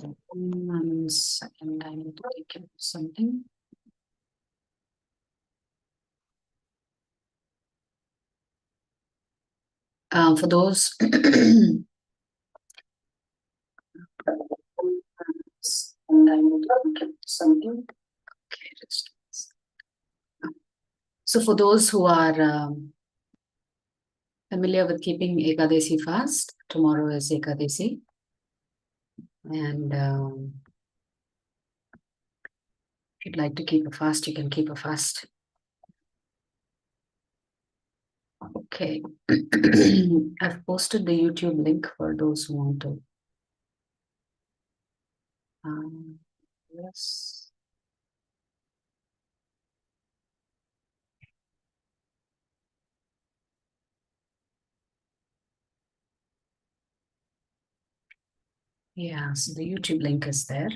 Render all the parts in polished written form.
1 second, I need to take care of something. For those something. Okay, so for those who are familiar with keeping Ekadasi fast, tomorrow is Ekadasi. And if you'd like to keep a fast, you can keep a fast. Okay. I've posted the YouTube link for those who want to. Yes. Yeah, so the YouTube link is there.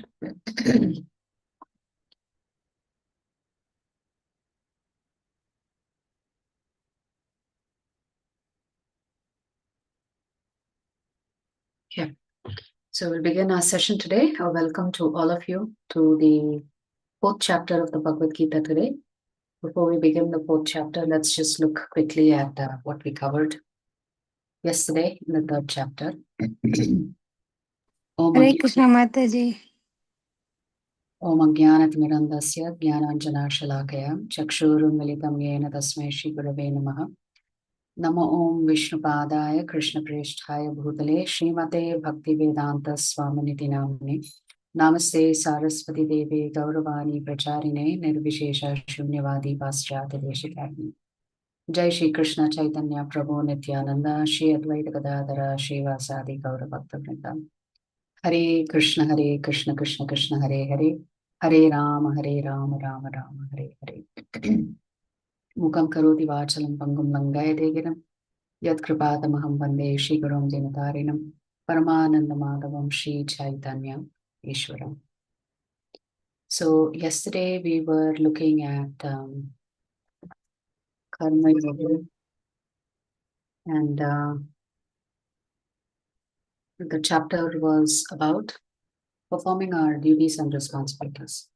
Okay, so we'll begin our session today. Welcome to all of you to the 4th chapter of the Bhagavad Gita today. Before we begin the 4th chapter, let's just look quickly at what we covered yesterday in the 3rd chapter. Hare Krishna Mataji. Om Ajnanatirandasya Jnananjanashalakaya Chakshurunmilitam Yena Tasmai Shri Gurave Namaha. Namo Om Vishnupadaya Krishna Preshthaya Bhutale Srimate Bhaktivedanta Swaminiti Namane Namaste Saraswati Devi Gauravani Pracharine Nirvishesha Shunyavadi Paschati Deshikarni. Jai Shri Krishna Chaitanya Prabhu Nityananda Shri Advaita Gadadhara Shri Vasadi Gauravakta Vrindam. Hare Krishna Krishna Krishna Hare Hare Hare Rama Rama Rama Hare Hare. Mukam karoti vachalam pangum langayate Yat kripatamaham vande Shri Gurum Dinatarinam Paramananda Madhavam Shri Chaitanya Ishwaram. So yesterday we were looking at Karma Yoga, and the chapter was about performing our duties and responsibilities.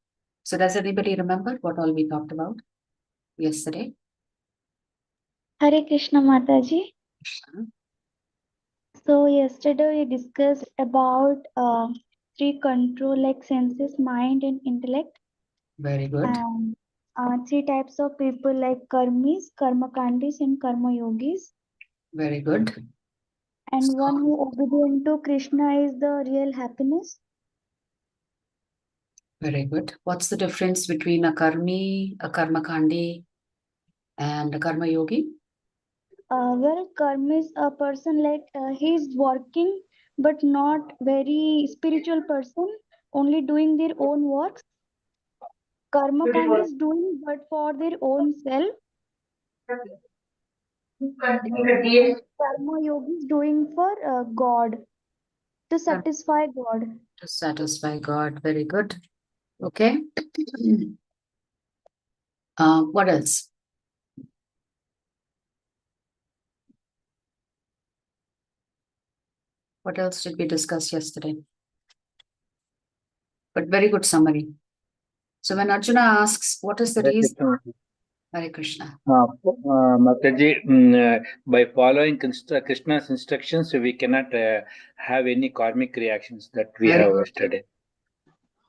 So does anybody remember what all we talked about yesterday? Hare Krishna Mataji. Krishna. So yesterday we discussed about 3 control like senses, mind and intellect. Very good. And 3 types of people like karmis, karmakandis and karma yogis. Very good. And one who obedient to Krishna is the real happiness. Very good. What's the difference between a karmi, a karmakandi, and a karma yogi? Well, karma is a person like he's working but not very spiritual person, only doing their own works. Karma kind is doing but for their own self. Karma yogi is doing for God, to satisfy God. To satisfy God. Very good. Okay. What else? What else did we discuss yesterday? But very good summary. So when Arjuna asks, what is the reason? Hare Krishna. Mataji, by following Krishna's instructions, we cannot have any karmic reactions that we have yesterday.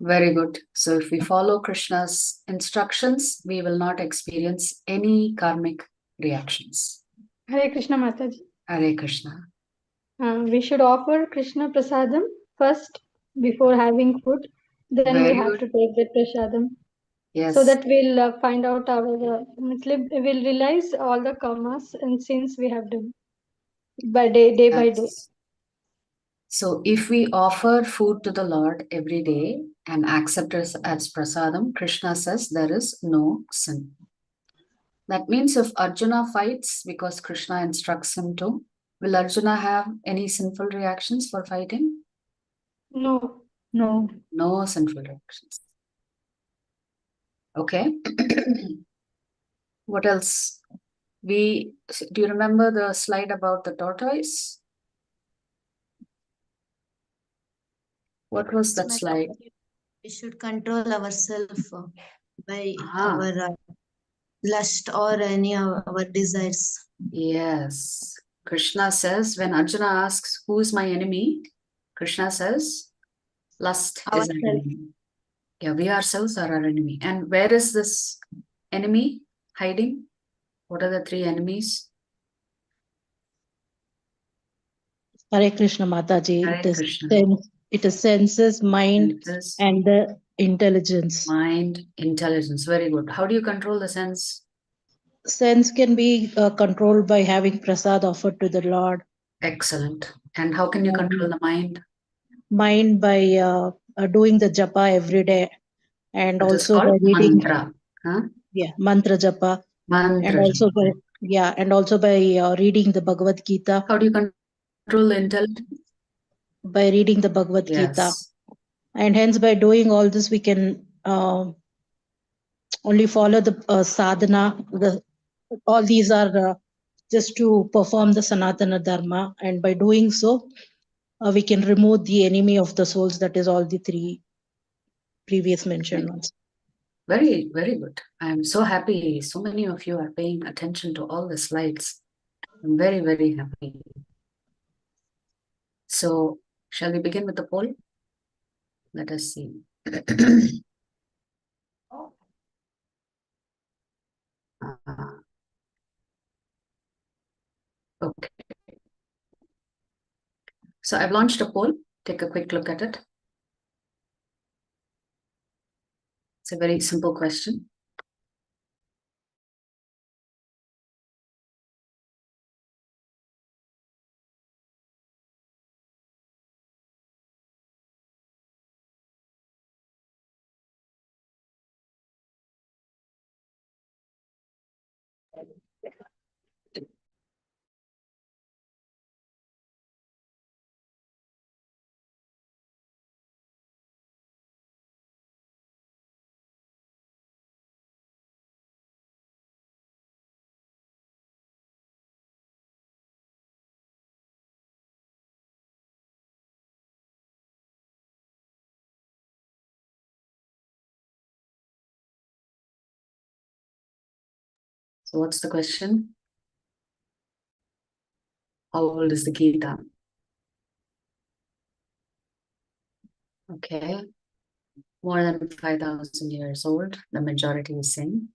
Very good. So if we follow Krishna's instructions, we will not experience any karmic reactions. Hare Krishna Mataji. Hare Krishna. We should offer Krishna prasadam first before having food. Then we have to take the prasadam. Yes. So that we'll find out our, we'll realize all the karmas and sins we have done by day by day. So if we offer food to the Lord every day and accept it as prasadam, Krishna says there is no sin. That means if Arjuna fights because Krishna instructs him to, will Arjuna have any sinful reactions for fighting? No. No. No sinful reactions. Okay. What else? Do you remember the slide about the tortoise? What was that slide? We should control ourselves by Ah. our lust or any of our desires. Yes. Krishna says, when Arjuna asks, who is my enemy? Krishna says, lust is our Ourselves. enemy. Yeah, we ourselves are our enemy. And where is this enemy hiding? What are the three enemies? Hare Krishna Mataji. Hare Krishna. It is senses, mind, Senses, and the intelligence. mind, intelligence. Very good. How do you control the sense? Sense can be controlled by having prasad offered to the Lord. Excellent. And how can you control the mind? Mind by doing the japa every day, and It is also by called reading mantra. Huh? mantra japa, Mantra. and also by reading the Bhagavad Gita. How do you control the intellect? By reading the Bhagavad Gita, Yes. and hence by doing all this we can only follow the sadhana. All these are just to perform the Sanatana Dharma, and by doing so, we can remove the enemy of the souls, that is all the three previous mentioned ones. Very, very good. I'm so happy. So many of you are paying attention to all the slides. I'm very, very happy. So, shall we begin with the poll? Let us see. Okay. So I've launched a poll. Take a quick look at it. It's a very simple question. So what's the question? How old is the Gita? Okay. More than 5,000 years old, the majority is saying.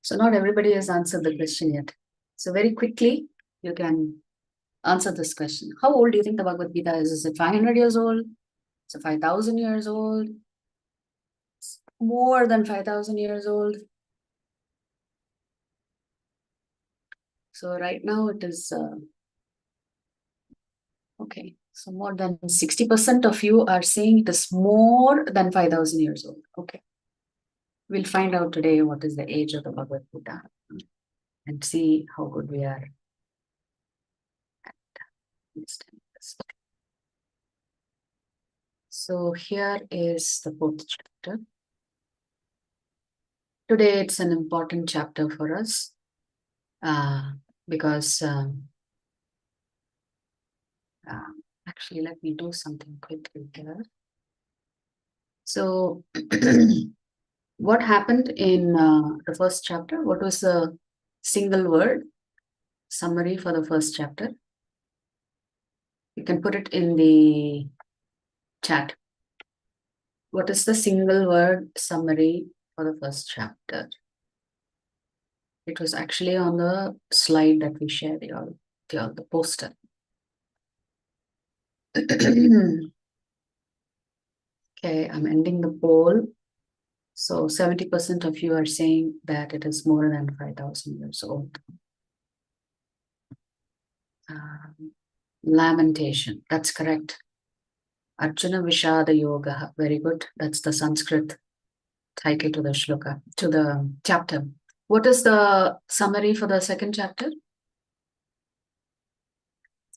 So not everybody has answered the question yet. So very quickly, you can answer this question. How old do you think the Bhagavad Gita is? Is it 500 years old? Is it 5,000 years old? More than 5,000 years old? So right now it is, okay. So more than 60% of you are saying it is more than 5,000 years old. Okay. We'll find out today what is the age of the Bhagavad Gita and see how good we are at understanding this. So here is the 4th chapter. Today it's an important chapter for us because actually let me do something quickly here. So what happened in the first chapter? What was the single word summary for the first chapter? You can put it in the chat. What is the single word summary for the first chapter? It was actually on the slide that we shared, the poster. Okay, I'm ending the poll. So 70% of you are saying that it is more than 5,000 years old. Lamentation, that's correct. Arjuna Vishada Yoga, very good. That's the Sanskrit title to the shloka, to the chapter. What is the summary for the second chapter?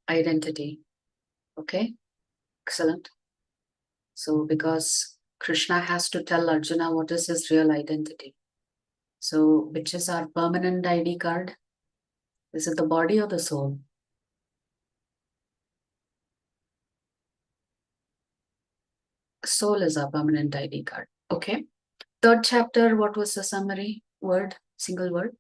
Identity. Okay, excellent. So because Krishna has to tell Arjuna what is his real identity. So which is our permanent ID card? Is it the body or the soul? soul is our permanent ID card. Okay. Third chapter, what was the summary word? Single word?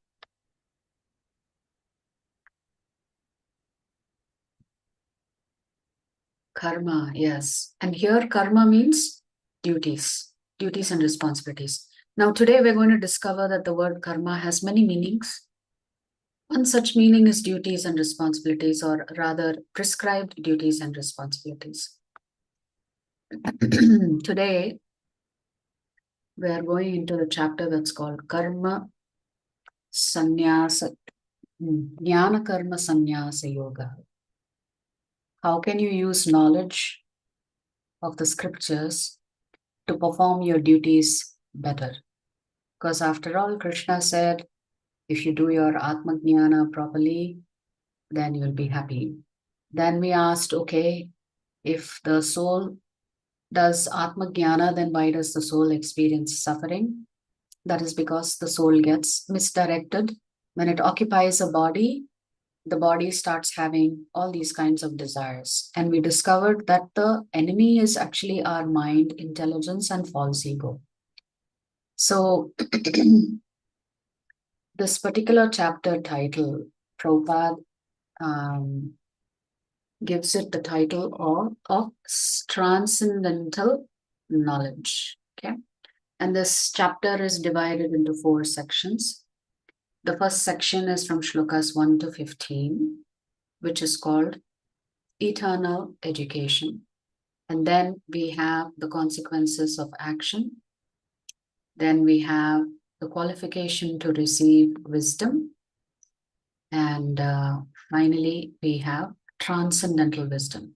Karma, yes. And here karma means duties and responsibilities. Now today we're going to discover that the word karma has many meanings. One such meaning is duties and responsibilities, or rather prescribed duties and responsibilities. Today we are going into the chapter that's called Karma Sannyasa, Jnana Karma Sannyasa Yoga. How can you use knowledge of the scriptures to perform your duties better? Because after all, Krishna said, if you do your Atma Jnana properly, then you'll be happy. Then we asked, okay, if the soul does Atma Jnana, then why does the soul experience suffering? That is because the soul gets misdirected. When it occupies a body, the body starts having all these kinds of desires. And we discovered that the enemy is actually our mind, intelligence, and false ego. So this particular chapter title, Prabhupada gives it the title of transcendental knowledge. Okay. And this chapter is divided into 4 sections. The first section is from Shlokas 1 to 15, which is called Eternal Education. And then we have the consequences of action. Then we have the qualification to receive wisdom. And finally, we have transcendental wisdom.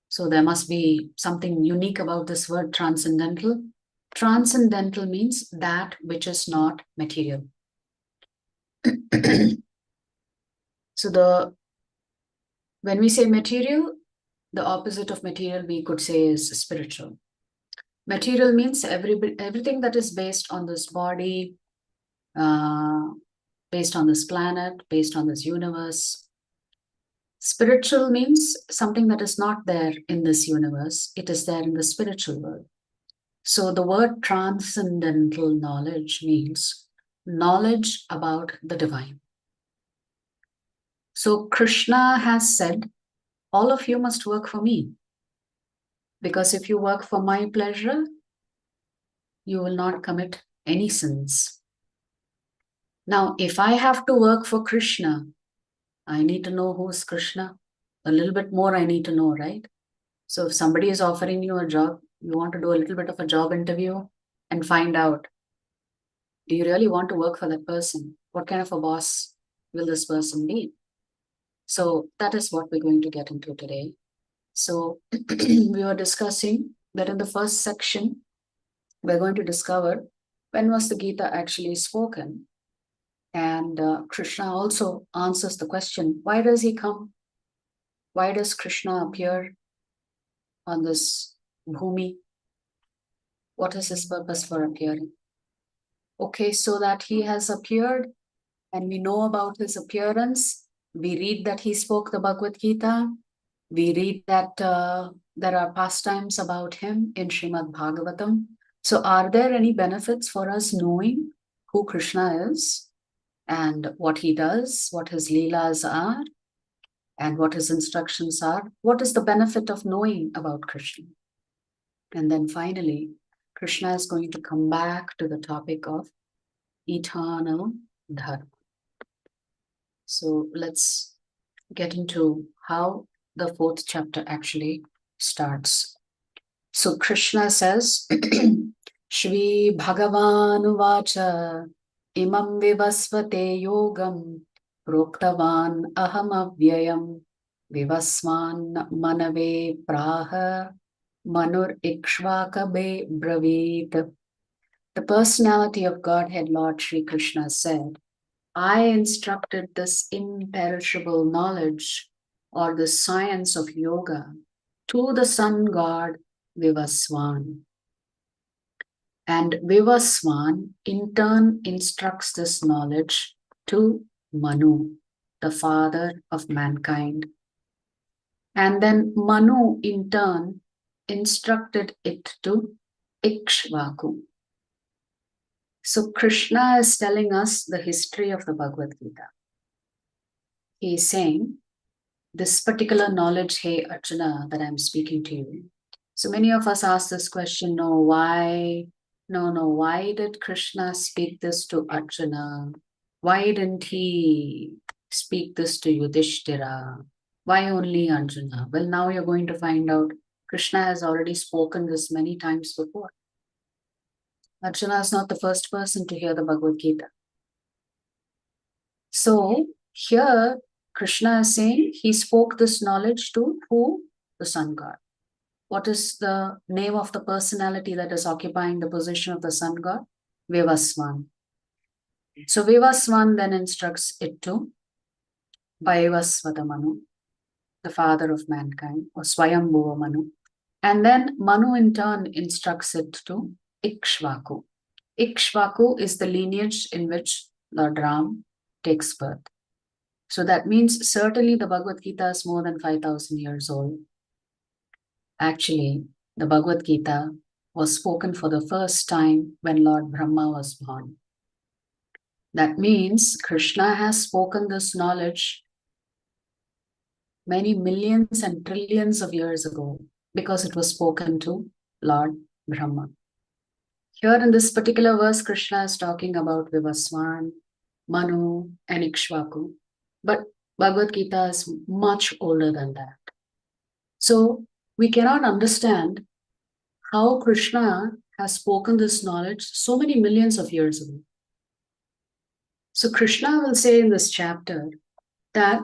So there must be something unique about this word transcendental. Transcendental means that which is not material. So when we say material, the opposite of material we could say is spiritual. Material means everything that is based on this body, based on this planet, based on this universe. Spiritual means something that is not there in this universe. It is there in the spiritual world. So the word transcendental knowledge means knowledge about the divine. So Krishna has said, all of you must work for me. Because if you work for my pleasure, you will not commit any sins. Now, if I have to work for Krishna, I need to know who's Krishna. A little bit more I need to know, right? So if somebody is offering you a job, you want to do a little bit of a job interview and find out, do you really want to work for that person? What kind of a boss will this person be? So that is what we're going to get into today. So we were discussing that in the first section, we're going to discover when was the Gita actually spoken. And Krishna also answers the question, why does he come? Why does Krishna appear on this bhumi? What is his purpose for appearing? Okay, so that he has appeared and we know about his appearance. We read that he spoke the Bhagavad Gita. We read that there are pastimes about him in Srimad Bhagavatam. So are there any benefits for us knowing who Krishna is and what he does, what his leelas are, and what his instructions are? What is the benefit of knowing about Krishna? And then finally, Krishna is going to come back to the topic of eternal dharma. So let's get into how the 4th chapter actually starts. So Krishna says, Shri Bhagavan Vacha Imam Vivasvate Yogam Proktavan Aham Avyayam Vivasman Manave Praha Manur Ikshvakabe Bravit. The personality of Godhead Lord Sri Krishna said, I instructed this imperishable knowledge or the science of yoga to the sun god Vivaswan. And Vivaswan in turn instructs this knowledge to Manu, the father of mankind. And then Manu in turn instructed it to Ikshvaku. So Krishna is telling us the history of the Bhagavad Gita. He is saying, this particular knowledge, hey Arjuna, that I'm speaking to you. So many of us ask this question, why did Krishna speak this to Arjuna? Why didn't he speak this to Yudhishthira? Why only Arjuna? Well, now you're going to find out Krishna has already spoken this many times before. Arjuna is not the first person to hear the Bhagavad Gita. So here Krishna is saying he spoke this knowledge to who? The sun god. What is the name of the personality that is occupying the position of the sun god? Vivaswan. So Vivaswan then instructs it to Vaivasvata Manu, the father of mankind, or Swayambhuva Manu. And then Manu in turn instructs it to Ikshvaku. Ikshvaku is the lineage in which Lord Ram takes birth. So that means certainly the Bhagavad Gita is more than 5,000 years old. Actually, the Bhagavad Gita was spoken for the first time when Lord Brahma was born. That means Krishna has spoken this knowledge many millions and trillions of years ago because it was spoken to Lord Brahma. Here in this particular verse, Krishna is talking about Vivaswan, Manu, and Ikshvaku. But Bhagavad Gita is much older than that. So we cannot understand how Krishna has spoken this knowledge so many millions of years ago. So Krishna will say in this chapter that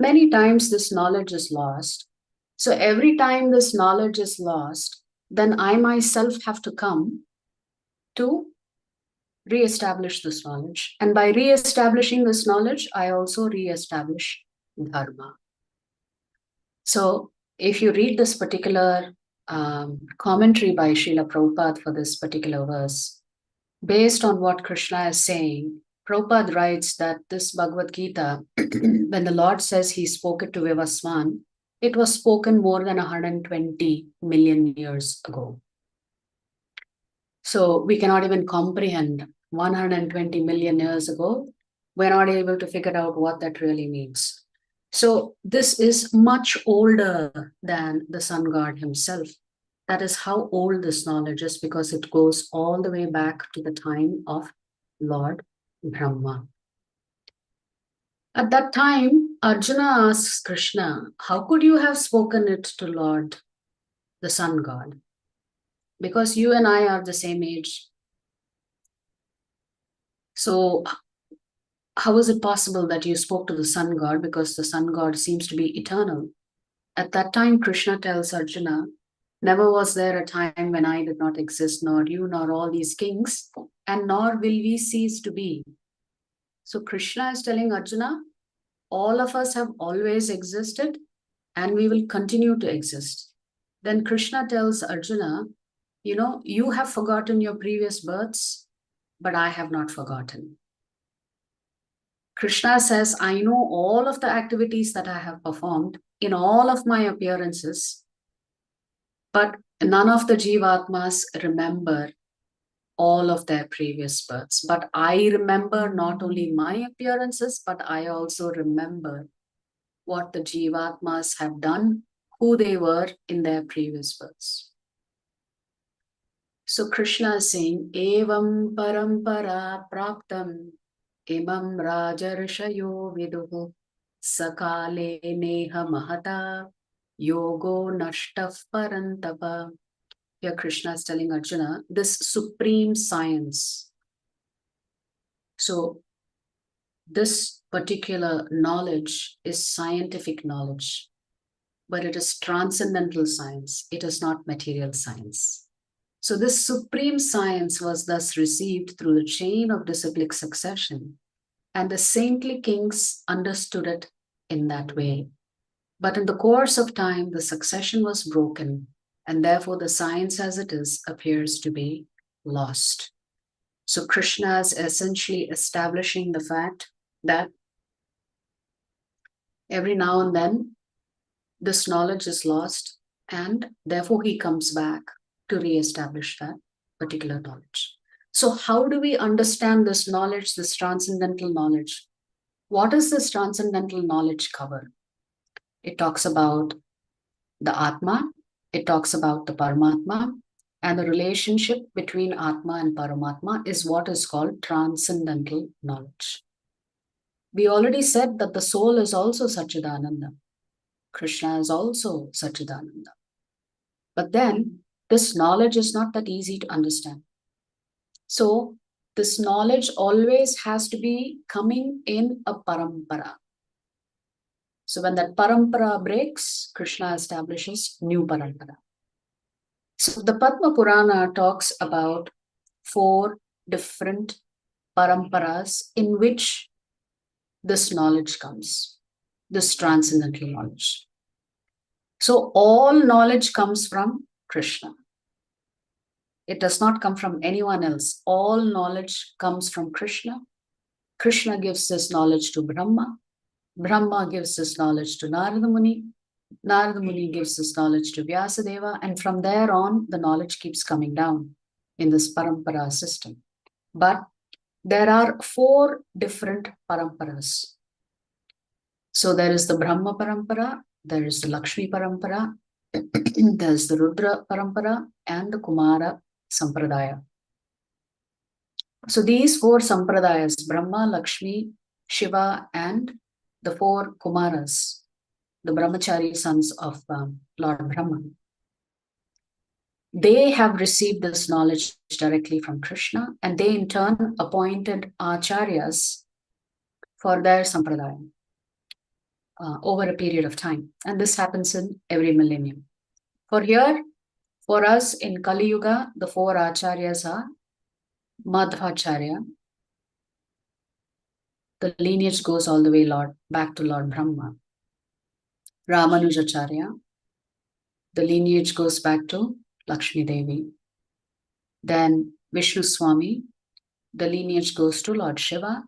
many times this knowledge is lost. So every time this knowledge is lost, then I myself have to come to re-establish this knowledge. And by re-establishing this knowledge, I also re-establish dharma. So if you read this particular commentary by Srila Prabhupada for this particular verse, based on what Krishna is saying, Prabhupada writes that this Bhagavad Gita, when the Lord says he spoke it to Vivaswan, it was spoken more than 120 million years ago. So we cannot even comprehend 120 million years ago. We're not able to figure out what that really means. So this is much older than the sun god himself. That is how old this knowledge is, because it goes all the way back to the time of Lord Brahma. At that time, Arjuna asks Krishna, how could you have spoken it to Lord, the sun god? Because you and I are the same age. So how is it possible that you spoke to the sun god? Because the sun god seems to be eternal. At that time, Krishna tells Arjuna, never was there a time when I did not exist, nor you, nor all these kings, and nor will we cease to be. So Krishna is telling Arjuna, all of us have always existed and we will continue to exist. Then Krishna tells Arjuna, you have forgotten your previous births, but I have not forgotten. Krishna says, I know all of the activities that I have performed in all of my appearances, but none of the Jivatmas remember all of their previous births. But I remember not only my appearances, but I also remember what the Jivatmas have done, who they were in their previous births. So Krishna is saying, Evam parampara praptam imam rajarshayo viduhu sakale neha mahata yogo nashtaf parantapa. Here Krishna is telling Arjuna, this supreme science. So this particular knowledge is scientific knowledge, but it is transcendental science. It is not material science. So this supreme science was thus received through the chain of disciplic succession, and the saintly kings understood it in that way. But in the course of time, the succession was broken, and therefore the science as it is appears to be lost. So Krishna is essentially establishing the fact that every now and then this knowledge is lost, And therefore he comes back to re-establish that particular knowledge. So how do we understand this knowledge, this transcendental knowledge? What does this transcendental knowledge cover? It talks about the Atma, it talks about the Paramatma, and the relationship between Atma and Paramatma is what is called transcendental knowledge. We already said that the soul is also Satchidananda. Krishna is also Satchidananda. But then this knowledge is not that easy to understand. So this knowledge always has to be coming in a parampara. So when that parampara breaks, Krishna establishes new parampara. So the Padma Purana talks about 4 different paramparas in which this knowledge comes, this transcendental knowledge. So all knowledge comes from Krishna. It does not come from anyone else. All knowledge comes from Krishna. Krishna gives this knowledge to Brahma. Brahma gives this knowledge to Narada Muni. Narada Muni gives this knowledge to Vyasadeva. And from there on, the knowledge keeps coming down in this parampara system. But there are 4 different paramparas. So there is the Brahma parampara, there is the Lakshmi parampara, there is the Rudra parampara, and the Kumara sampradaya. So these 4 sampradayas, Brahma, Lakshmi, Shiva, and the 4 Kumaras, the Brahmachari sons of Lord Brahma, they have received this knowledge directly from Krishna, and they in turn appointed acharyas for their sampradaya over a period of time. And this happens in every millennium. For us in Kali Yuga, the 4 acharyas are Madhvacharya. The lineage goes all the way back to Lord Brahma. Ramanujacharya. The lineage goes back to Lakshmi Devi. Then Vishnu Swami. The lineage goes to Lord Shiva.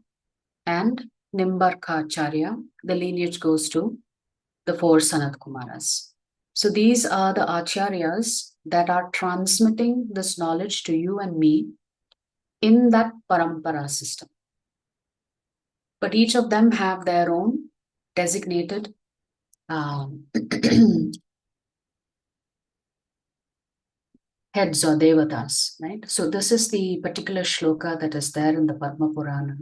And Nimbarkacharya. The lineage goes to the 4 Sanat Kumaras. So these are the acharyas that are transmitting this knowledge to you and me in that parampara system. But each of them have their own designated heads or devatas, right? So this is the particular shloka that is there in the Padma Purana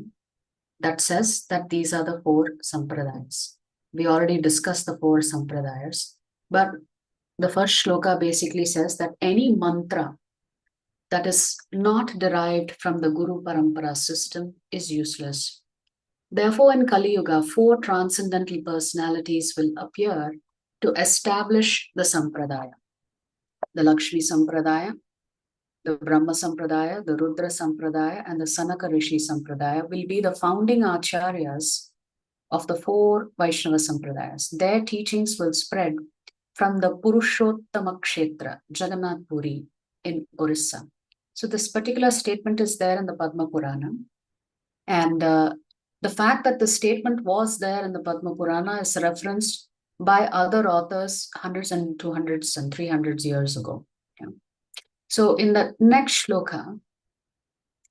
that says that these are the 4 sampradayas. We already discussed the 4 sampradayas, but the first shloka basically says that any mantra that is not derived from the Guru Parampara system is useless. Therefore, in Kali Yuga, 4 transcendental personalities will appear to establish the sampradaya. The Lakshmi sampradaya, the Brahma sampradaya, the Rudra sampradaya, and the Sanaka Rishi sampradaya will be the founding acharyas of the 4 Vaishnava sampradayas. Their teachings will spread from the Purushottama Kshetra, Jagannath Puri in Orissa. So this particular statement is there in the Padma Purana. And the fact that the statement was there in the Padma Purana is referenced by other authors hundreds and 200s and 300s years ago. Yeah. So in the next shloka,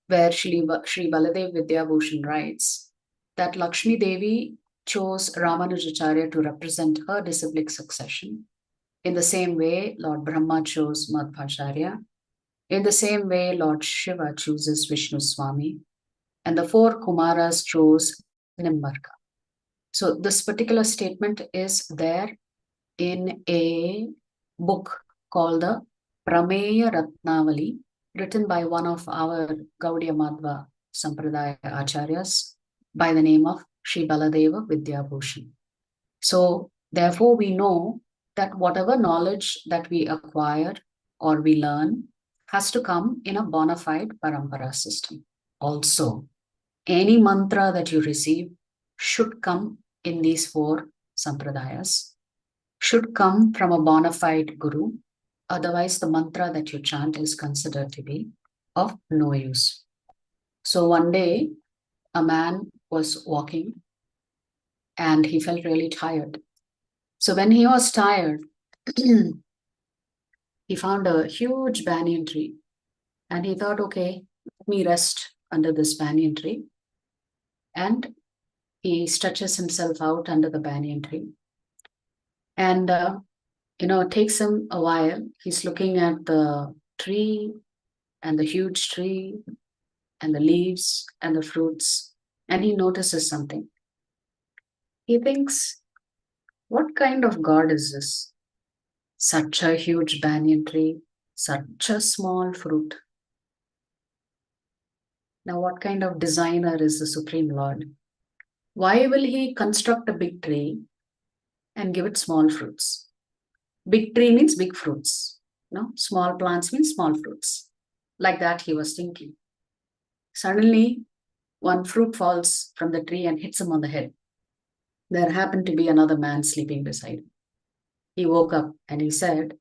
where Shri Baladev Vidyabhushan writes that Lakshmi Devi chose Ramanujacharya to represent her disciplic succession. In the same way, Lord Brahma chose Madhvacharya. In the same way, Lord Shiva chooses Vishnu Swami. And the 4 Kumaras chose Nimbarka. So this particular statement is there in a book called the Prameya Ratnavali, written by one of our Gaudiya Madhva Sampradaya Acharyas by the name of Sri Baladeva Vidyabhushan. So therefore we know that whatever knowledge that we acquire or we learn has to come in a bona fide parampara system. Also, any mantra that you receive should come in these 4 sampradayas, should come from a bona fide guru. Otherwise, the mantra that you chant is considered to be of no use. So one day, a man was walking and he felt really tired. So when he was tired, he found a huge banyan tree and he thought, okay, let me rest under this banyan tree. And he stretches himself out under the banyan tree. And, it takes him a while. He's looking at the tree and the huge tree and the leaves and the fruits, and he notices something. He thinks, what kind of God is this? Such a huge banyan tree, such a small fruit. Now, what kind of designer is the Supreme Lord? Why will he construct a big tree and give it small fruits? Big tree means big fruits. No, small plants means small fruits. Like that, he was thinking. Suddenly, one fruit falls from the tree and hits him on the head. There happened to be another man sleeping beside him. He woke up and he said,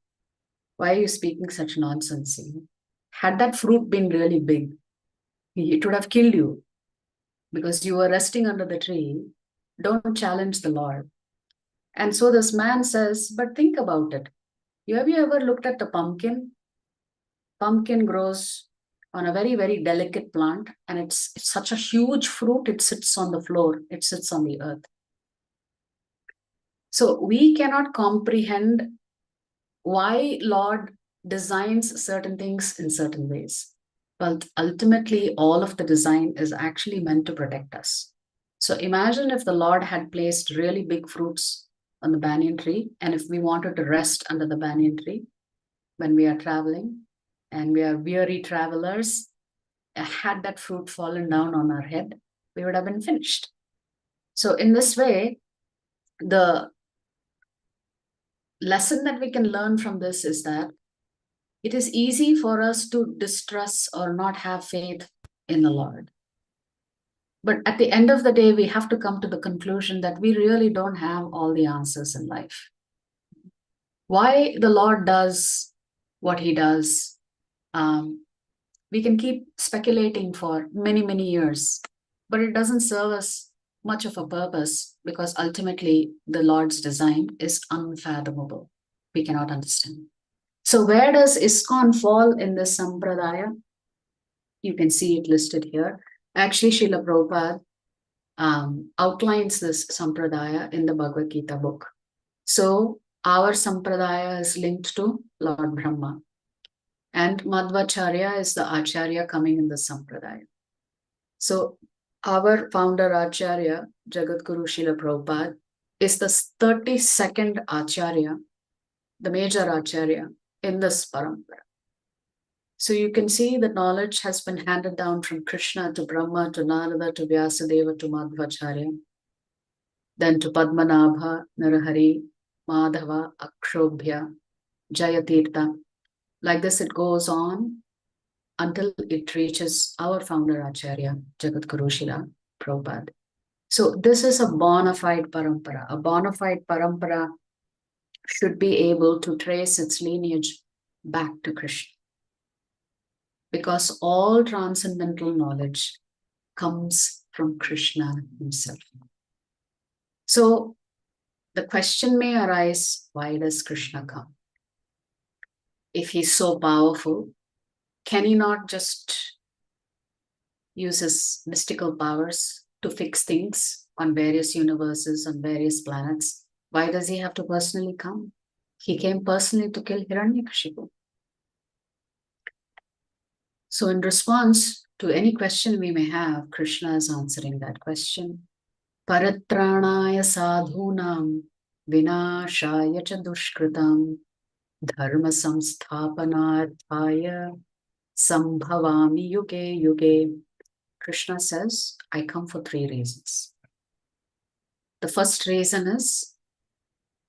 why are you speaking such nonsense? Had that fruit been really big, it would have killed you because you were resting under the tree. Don't challenge the Lord. And so this man says, but think about it. Have you ever looked at the pumpkin? Pumpkin grows on a very, very delicate plant, and it's such a huge fruit, it sits on the floor, it sits on the earth. So we cannot comprehend why Lord designs certain things in certain ways. But ultimately, all of the design is actually meant to protect us. So imagine if the Lord had placed really big fruits on the banyan tree, and if we wanted to rest under the banyan tree when we are traveling, and we are weary travelers, had that fruit fallen down on our head, we would have been finished. So in this way, the lesson that we can learn from this is that it is easy for us to distrust or not have faith in the Lord. But at the end of the day, we have to come to the conclusion that we really don't have all the answers in life. Why the Lord does what he does, we can keep speculating for many, many years, but it doesn't serve us much of a purpose because ultimately the Lord's design is unfathomable. We cannot understand. So where does ISKCON fall in this sampradaya? You can see it listed here. Actually, Srila Prabhupada outlines this sampradaya in the Bhagavad Gita book. So our sampradaya is linked to Lord Brahma. And Madhvacharya is the Acharya coming in the sampradaya. So our founder Acharya, Jagadguru Srila Prabhupada, is the 32nd Acharya, the major Acharya in this parampara. So you can see that knowledge has been handed down from Krishna to Brahma to Narada to Vyasadeva to Madhvacharya, then to Padmanabha, Narahari, Madhava, Akshobhya, Jayatirtha. Like this it goes on until it reaches our founder Acharya, Jagadguru Srila Prabhupada. So this is a bona fide parampara. A bona fide parampara should be able to trace its lineage back to Krishna. Because all transcendental knowledge comes from Krishna himself. So the question may arise, why does Krishna come? If he's so powerful, can he not just use his mystical powers to fix things on various universes, on various planets? Why does he have to personally come? He came personally to kill Hiranyakashipu. So in response to any question we may have, Krishna is answering that question. Paratranaya sadhunam vinashaya cha dushkritam dharma samsthapanarthaya sambhavami yuge yuge. Krishna says, I come for 3 reasons. The first reason is,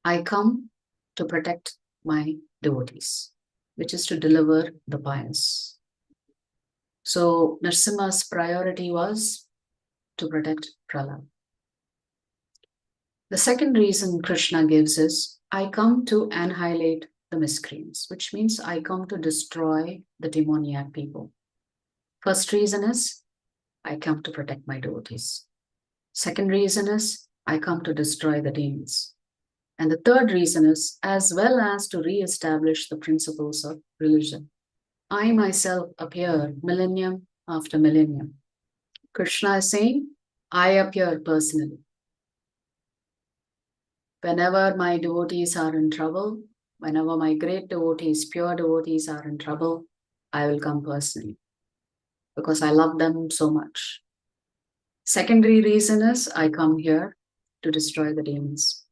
I come to protect my devotees, which is to deliver the pious. So Narasimha's priority was to protect Prahlad. The second reason Krishna gives is, I come to annihilate the miscreants, which means I come to destroy the demoniac people. First reason is, I come to protect my devotees. Second reason is, I come to destroy the demons. And the third reason is, as well as to re-establish the principles of religion. I myself appear millennium after millennium. Krishna is saying, I appear personally. Whenever my devotees are in trouble, whenever my great devotees, pure devotees are in trouble, I will come personally because I love them so much. Secondary reason is I come here to destroy the demons.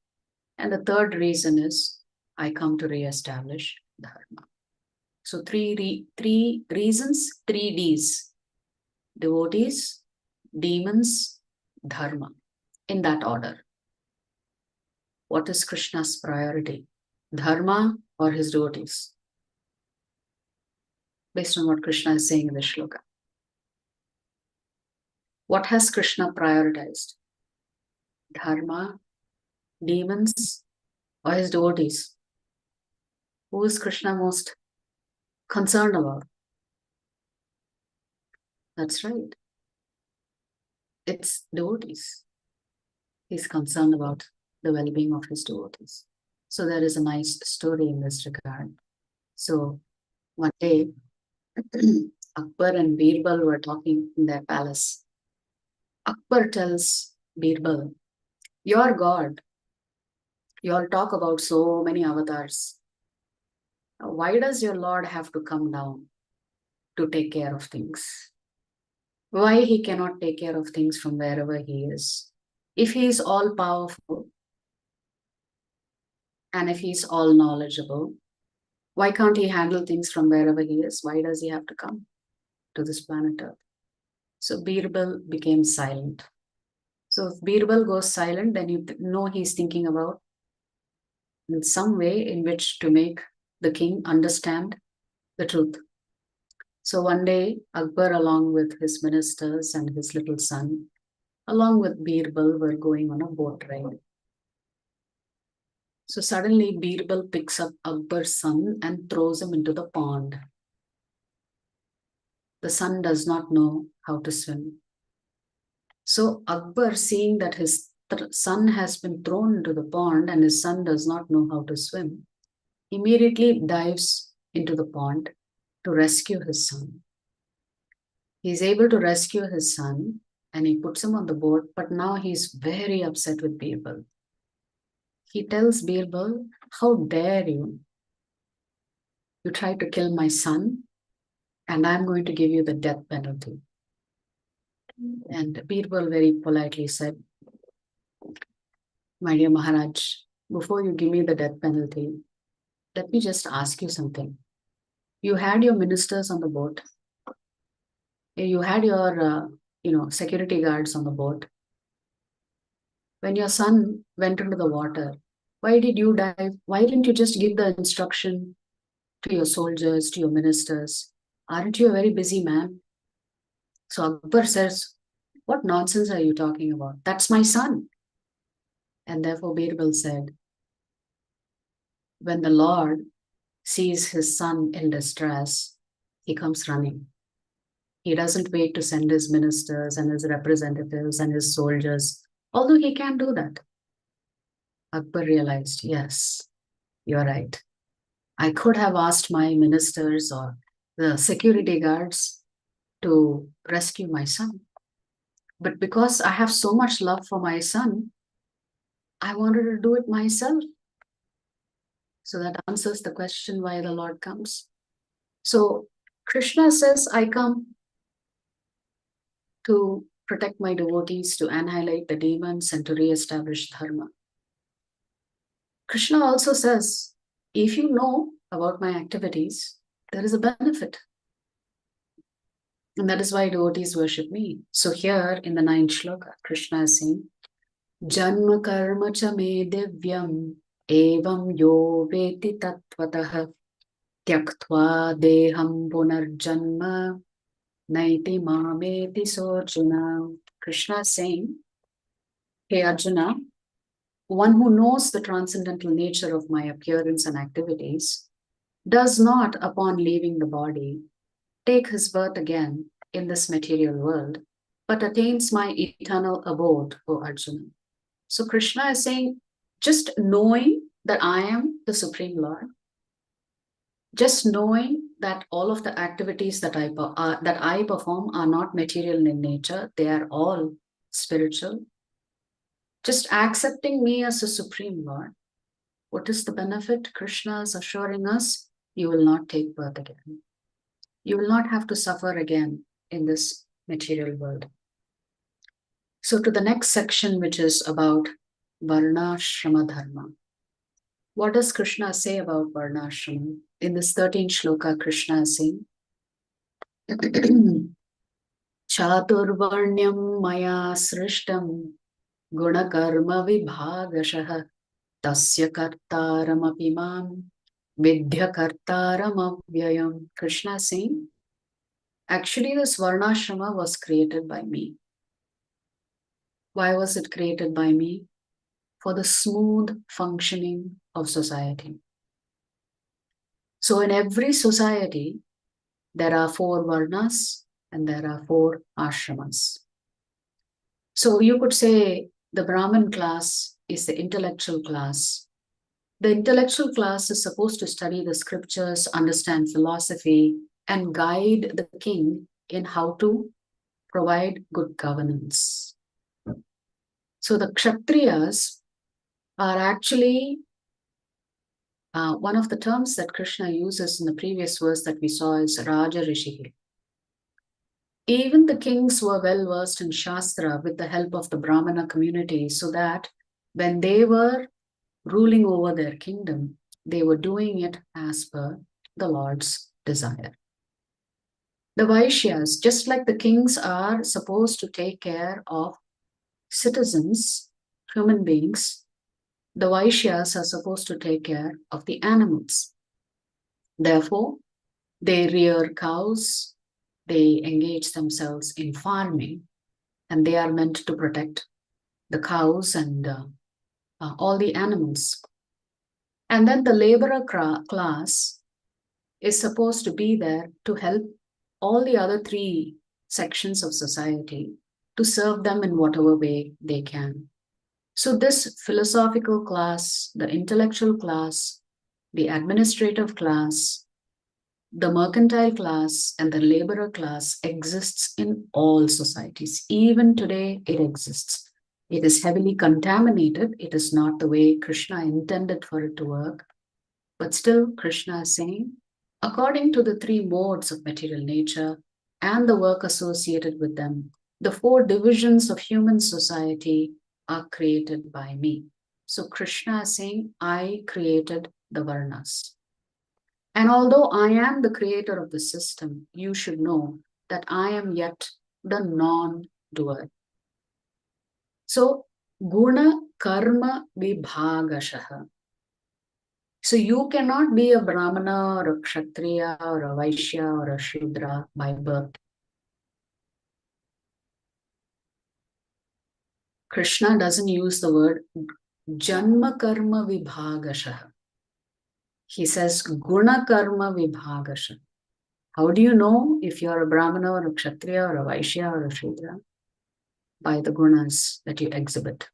And the third reason is I come to re-establish dharma. So three reasons, 3 Ds. Devotees, demons, dharma. In that order. What is Krishna's priority? Dharma or his devotees? Based on what Krishna is saying in the shloka. What has Krishna prioritized? Dharma, demons, or his devotees? Who is Krishna most concerned about? That's right. It's devotees. He's concerned about the well-being of his devotees. So there is a nice story in this regard. So one day, Akbar and Birbal were talking in their palace. Akbar tells Birbal, your God, you all talk about so many avatars. Why does your Lord have to come down to take care of things? Why he cannot take care of things from wherever he is? If he is all powerful and if he is all knowledgeable, why can't he handle things from wherever he is? Why does he have to come to this planet Earth? So Birbal became silent. So if Birbal goes silent, then you know he's thinking about in some way in which to make the king understand the truth. So one day, Akbar, along with his ministers and his little son, along with Birbal, were going on a boat ride. So suddenly, Birbal picks up Akbar's son and throws him into the pond. The son does not know how to swim. So Akbar, seeing that his son has been thrown into the pond and his son does not know how to swim, immediately dives into the pond to rescue his son. He's able to rescue his son and he puts him on the boat, but now he's very upset with Birbal. He tells Birbal, how dare you? You tried to kill my son and I'm going to give you the death penalty. And Birbal very politely said, my dear Maharaj, before you give me the death penalty, let me just ask you something. You had your ministers on the boat. You had your, security guards on the boat. When your son went into the water, why did you dive? Why didn't you just give the instruction to your soldiers, to your ministers? Aren't you a very busy man? So Akbar says, what nonsense are you talking about? That's my son. And therefore Birbal said, when the Lord sees his son in distress, he comes running. He doesn't wait to send his ministers and his representatives and his soldiers, although he can do that. Akbar realized, yes, you're right. I could have asked my ministers or the security guards to rescue my son. But because I have so much love for my son, I wanted to do it myself. So that answers the question why the Lord comes. So Krishna says, I come to protect my devotees, to annihilate the demons and to re-establish dharma. Krishna also says, if you know about my activities, there is a benefit. And that is why devotees worship me. So here in the 9th shloka, Krishna is saying, Janma karma cha me divyam evam yo veti tatvatah tyaktva deham punarjanma naiti mameti sorjuna. Krishna is saying, hey Arjuna, one who knows the transcendental nature of my appearance and activities does not, upon leaving the body, take his birth again in this material world, but attains my eternal abode, O Arjuna. So Krishna is saying, just knowing that I am the Supreme Lord, just knowing that all of the activities that I perform are not material in nature, they are all spiritual. Just accepting me as a Supreme Lord, what is the benefit? Krishna is assuring us, you will not take birth again. You will not have to suffer again in this material world. So to the next section, which is about Varnashrama Dharma. What does Krishna say about Varnashrama? In this 13th shloka, Krishna is saying, Chaturvarnyam maya srishtam gunakarma vibhagashah tasya kartaram apimam vidya kartaram avyayam. Krishna is saying, actually this Varnashrama was created by me. Why was it created by me? For the smooth functioning of society. So in every society, there are 4 varnas and there are 4 ashramas. So you could say the Brahmin class is the intellectual class. The intellectual class is supposed to study the scriptures, understand philosophy, and guide the king in how to provide good governance. So the Kshatriyas are actually one of the terms that Krishna uses in the previous verse that we saw is Raja Rishi. Even the kings were well versed in Shastra with the help of the Brahmana community, so that when they were ruling over their kingdom, they were doing it as per the Lord's desire. The Vaishyas, just like the kings are supposed to take care of citizens, human beings, the Vaishyas are supposed to take care of the animals. Therefore, they rear cows, they engage themselves in farming, and they are meant to protect the cows and all the animals. And then the laborer class is supposed to be there to help all the other 3 sections of society, to serve them in whatever way they can. So this philosophical class, the intellectual class, the administrative class, the mercantile class, and the laborer class exists in all societies. Even today, it exists. It is heavily contaminated. It is not the way Krishna intended for it to work. But still, Krishna is saying, according to the 3 modes of material nature and the work associated with them, the 4 divisions of human society are created by me. So Krishna is saying, I created the Varnas. And although I am the creator of the system, you should know that I am yet the non-doer. So, guna karma vibhagashaha. So you cannot be a Brahmana or a Kshatriya or a Vaishya or a Shudra by birth. Krishna doesn't use the word Janma karma vibhagashaha. He says Guna karma vibhagashaha. How do you know if you're a Brahmana or a Kshatriya or a Vaishya or a Shudra? By the gunas that you exhibit.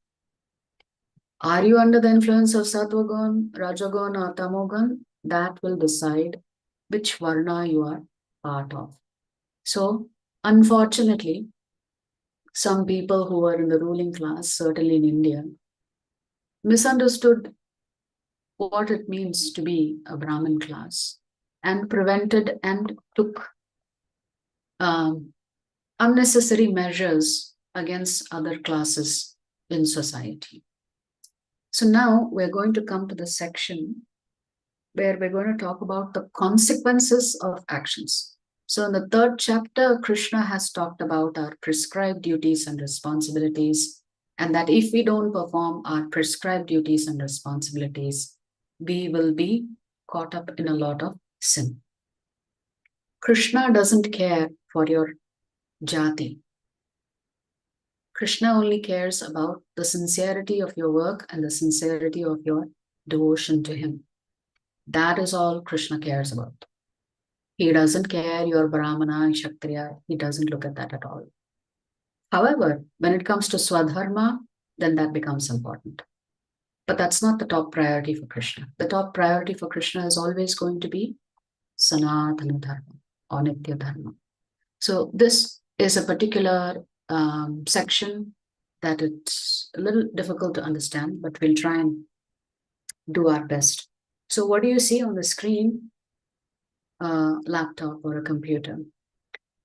Are you under the influence of Sattvagun, Rajagun or Tamogun? That will decide which Varna you are part of. So, unfortunately, some people who were in the ruling class, certainly in India, misunderstood what it means to be a Brahmin class and prevented and took unnecessary measures against other classes in society. So now we're going to come to the section where we're going to talk about the consequences of actions. So in the 3rd chapter, Krishna has talked about our prescribed duties and responsibilities, and that if we don't perform our prescribed duties and responsibilities, we will be caught up in a lot of sin. Krishna doesn't care for your jati. Krishna only cares about the sincerity of your work and the sincerity of your devotion to him. That is all Krishna cares about. He doesn't care you're Brahmana, Kshatriya. He doesn't look at that at all. However, when it comes to Swadharma, then that becomes important. But that's not the top priority for Krishna. The top priority for Krishna is always going to be Sanatana Dharma or Nitya Dharma. So this is a particular section that it's a little difficult to understand, but we'll try and do our best. So what do you see on the screen? A laptop or a computer.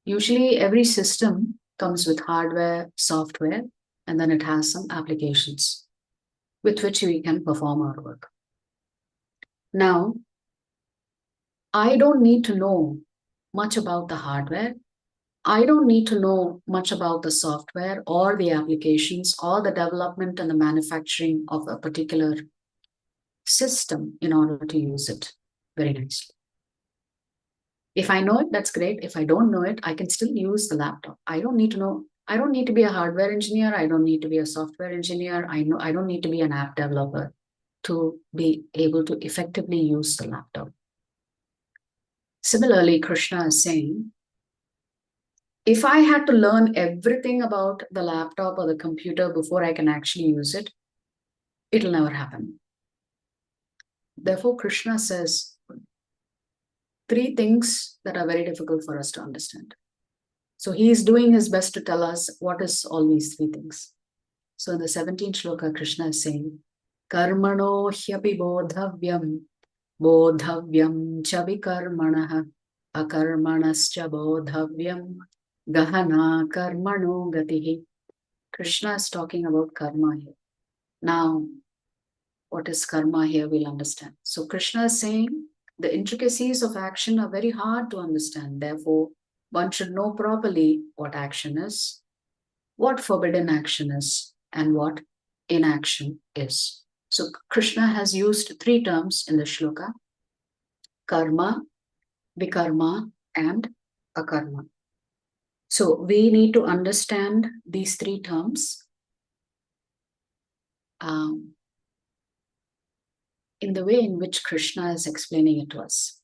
Usually every system comes with hardware, software, and then it has some applications with which we can perform our work. Now, I don't need to know much about the hardware. I don't need to know much about the software or the applications or the development and the manufacturing of a particular system in order to use it very nicely. If I know it, that's great. If I don't know it, I can still use the laptop. I don't need to know. I don't need to be a hardware engineer. I don't need to be a software engineer. I don't need to be an app developer to be able to effectively use the laptop. Similarly, Krishna is saying, if I had to learn everything about the laptop or the computer before I can actually use it, it'll never happen. Therefore, Krishna says three things that are very difficult for us to understand. So he is doing his best to tell us what is all these three things. So in the 17th shloka, Krishna is saying, Karmano hyapi bodhavyam cha vikarmanah akarmanascha bodhavyam gahana karmano gatihi. Krishna is talking about karma here. Now, what is karma here, we'll understand. So Krishna is saying the intricacies of action are very hard to understand. Therefore, one should know properly what action is, what forbidden action is, and what inaction is. So Krishna has used three terms in the shloka: karma, vikarma, and akarma. So we need to understand these three terms in the way in which Krishna is explaining it to us.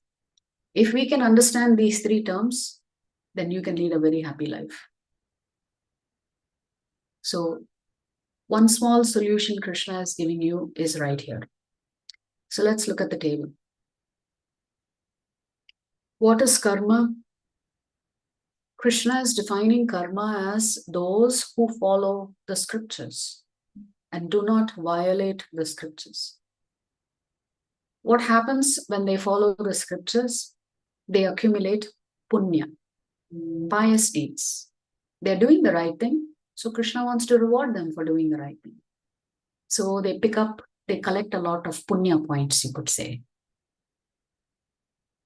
If we can understand these three terms, then you can lead a very happy life. So one small solution Krishna is giving you is right here. So let's look at the table. What is karma? Krishna is defining karma as those who follow the scriptures and do not violate the scriptures. What happens when they follow the scriptures? They accumulate punya, pious deeds. They're doing the right thing, so Krishna wants to reward them for doing the right thing. So they collect a lot of punya points, you could say.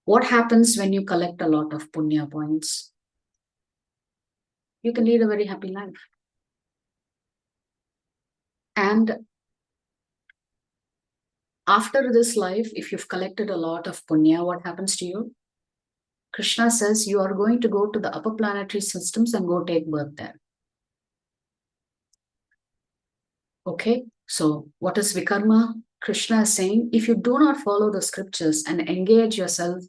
What happens when you collect a lot of punya points? You can lead a very happy life. And after this life, if you've collected a lot of punya, what happens to you? Krishna says you are going to go to the upper planetary systems and go take birth there. Okay, so what is vikarma? Krishna is saying, if you do not follow the scriptures and engage yourself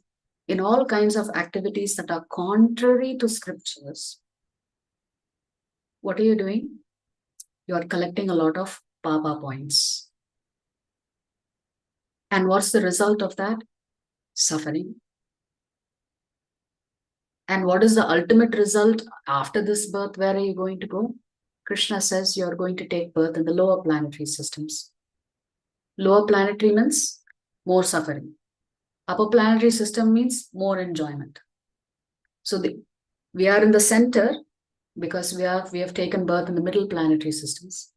in all kinds of activities that are contrary to scriptures, what are you doing? You are collecting a lot of papa points. And what's the result of that? Suffering. And what is the ultimate result after this birth? Where are you going to go? Krishna says you are going to take birth in the lower planetary systems. Lower planetary means more suffering. Upper planetary system means more enjoyment. So we are in the center because we have taken birth in the middle planetary systems.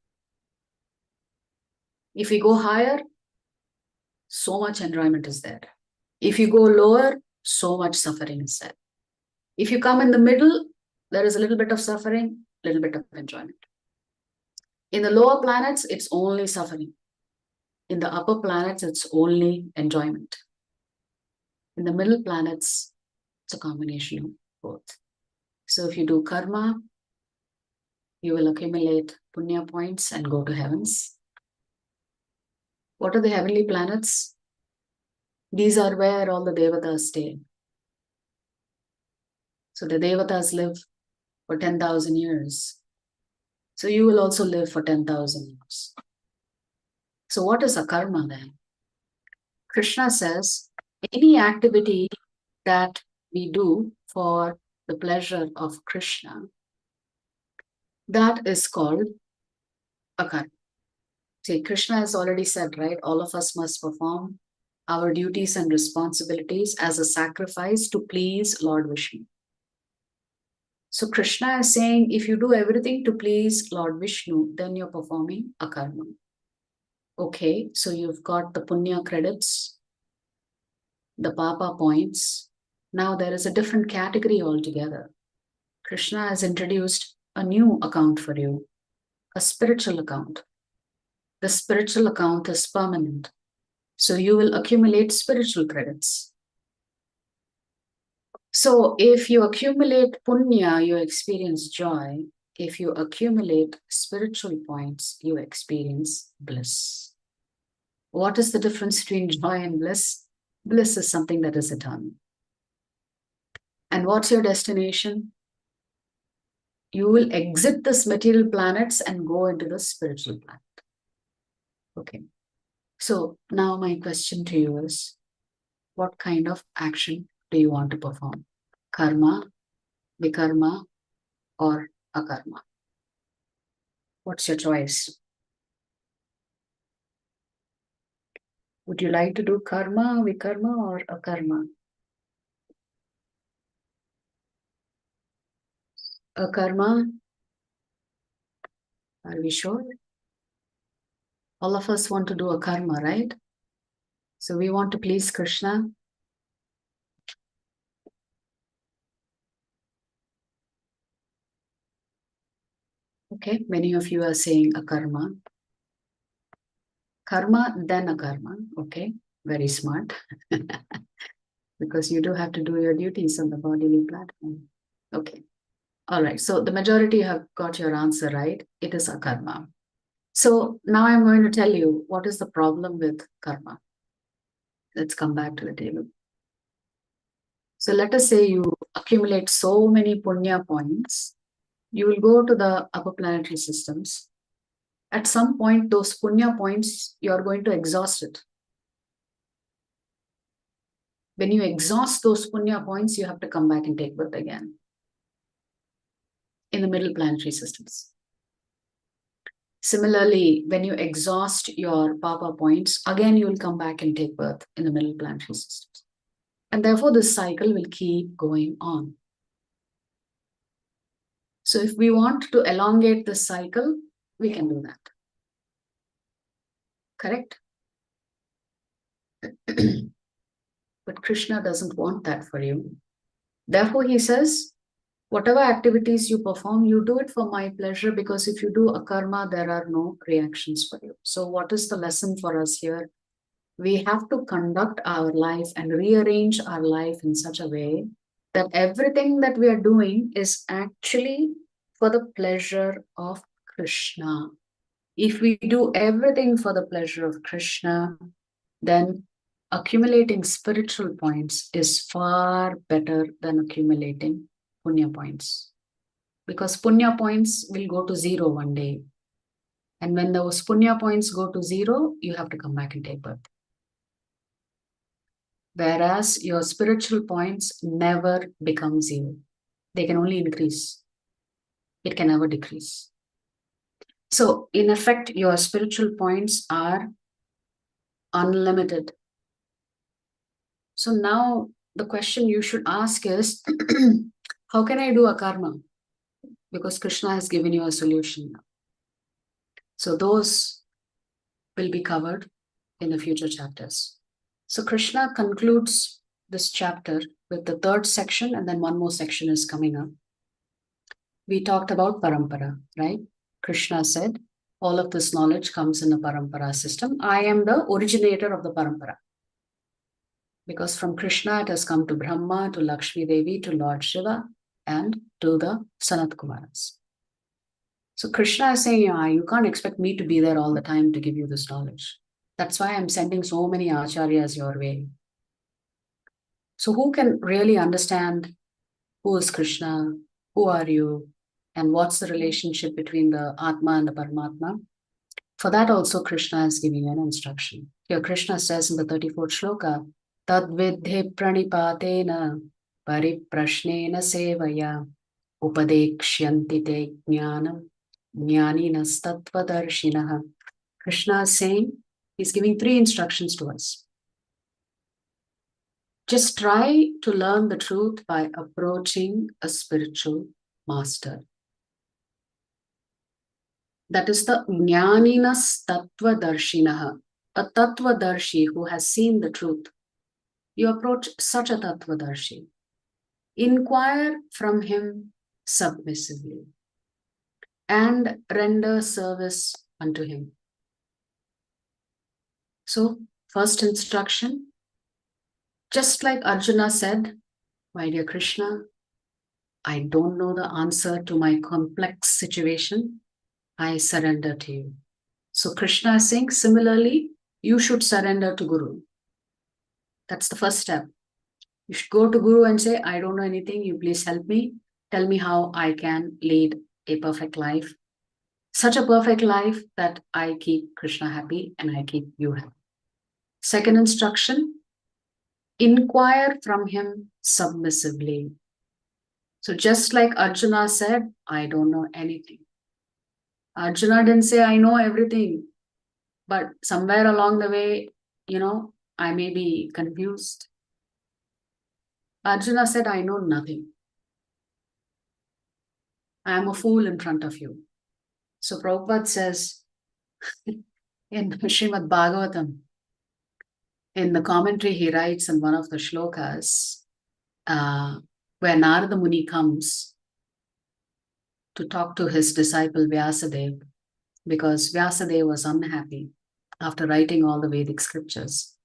If we go higher, so much enjoyment is there. If you go lower, so much suffering is there. If you come in the middle, there is a little bit of suffering, little bit of enjoyment. In the lower planets, it's only suffering. In the upper planets, it's only enjoyment. In the middle planets, it's a combination of both. So if you do karma, you will accumulate punya points and go to heavens. What are the heavenly planets? These are where all the devatas stay. So the devatas live for 10,000 years. So you will also live for 10,000 years. So what is akarma then? Krishna says, any activity that we do for the pleasure of Krishna, that is called akarma. See, Krishna has already said, right? All of us must perform our duties and responsibilities as a sacrifice to please Lord Vishnu. So Krishna is saying, if you do everything to please Lord Vishnu, then you're performing akarma. Okay, so you've got the punya credits, the papa points. Now there is a different category altogether. Krishna has introduced a new account for you, a spiritual account. The spiritual account is permanent. So you will accumulate spiritual credits. So if you accumulate punya, you experience joy. If you accumulate spiritual points, you experience bliss. What is the difference between joy and bliss? Bliss is something that is eternal. And what's your destination? You will exit this material planets and go into the spiritual planet. Okay. So now my question to you is, what kind of action do you want to perform? Karma, vikarma, or akarma? What's your choice? Would you like to do karma, vikarma, or akarma? Akarma? Are we sure? All of us want to do a karma, right? So we want to please Krishna. Okay, many of you are saying a karma. Karma, then a karma. Okay, very smart. Because you do have to do your duties on the bodily platform. Okay, all right. So the majority have got your answer right. It is a karma. So now I'm going to tell you what is the problem with karma. Let's come back to the table. So let us say you accumulate so many punya points. You will go to the upper planetary systems. At some point, those punya points, you are going to exhaust it. When you exhaust those punya points, you have to come back and take birth again in the middle planetary systems. Similarly, when you exhaust your papa points, again, you will come back and take birth in the middle planetary systems. And therefore, this cycle will keep going on. So if we want to elongate this cycle, we can do that. Correct? But Krishna doesn't want that for you. Therefore, he says, whatever activities you perform, you do it for my pleasure, because if you do a karma, there are no reactions for you. So what is the lesson for us here? We have to conduct our life and rearrange our life in such a way that everything that we are doing is actually for the pleasure of Krishna. If we do everything for the pleasure of Krishna, then accumulating spiritual points is far better than accumulating punya points. Because punya points will go to zero one day. And when those punya points go to zero, you have to come back and take birth. Whereas your spiritual points never become zero. They can only increase. It can never decrease. So in effect, your spiritual points are unlimited. So now the question you should ask is, how can I do a karma? Because Krishna has given you a solution now. So those will be covered in the future chapters. So Krishna concludes this chapter with the third section, and then one more section is coming up. We talked about parampara, right? Krishna said, all of this knowledge comes in the parampara system. I am the originator of the parampara. Because from Krishna it has come to Brahma, to Lakshmi Devi, to Lord Shiva, and to the Sanat Kumaras. So Krishna is saying, you can't expect me to be there all the time to give you this knowledge. That's why I'm sending so many acharyas your way. So who can really understand who is Krishna, who are you, and what's the relationship between the Atma and the Paramatma? For that also Krishna is giving an instruction. Here Krishna says in the 34th shloka, Tad vidhe pranipatena pariprashnena sevaya upadekshanti te jnanam jnaninas tattvadarshinaha. Krishna is saying, he's giving 3 instructions to us. Just try to learn the truth by approaching a spiritual master. That is the Jnaninas Tattvadarshinaha, a Tattvadarshi who has seen the truth. You approach such a Tattvadarshi. Inquire from him submissively and render service unto him. So, first instruction, just like Arjuna said, my dear Krishna, I don't know the answer to my complex situation. I surrender to you. So Krishna is saying, similarly, you should surrender to Guru. That's the first step. You should go to Guru and say, I don't know anything. You please help me. Tell me how I can lead a perfect life. Such a perfect life that I keep Krishna happy and I keep you happy. Second instruction, inquire from him submissively. So just like Arjuna said, I don't know anything. Arjuna didn't say, I know everything. But somewhere along the way, I may be confused. Arjuna said, I know nothing. I am a fool in front of you. So Prabhupada says in Srimad Bhagavatam, in the commentary he writes in one of the shlokas, where Narada Muni comes to talk to his disciple Vyasadeva, because Vyasadeva was unhappy after writing all the Vedic scriptures.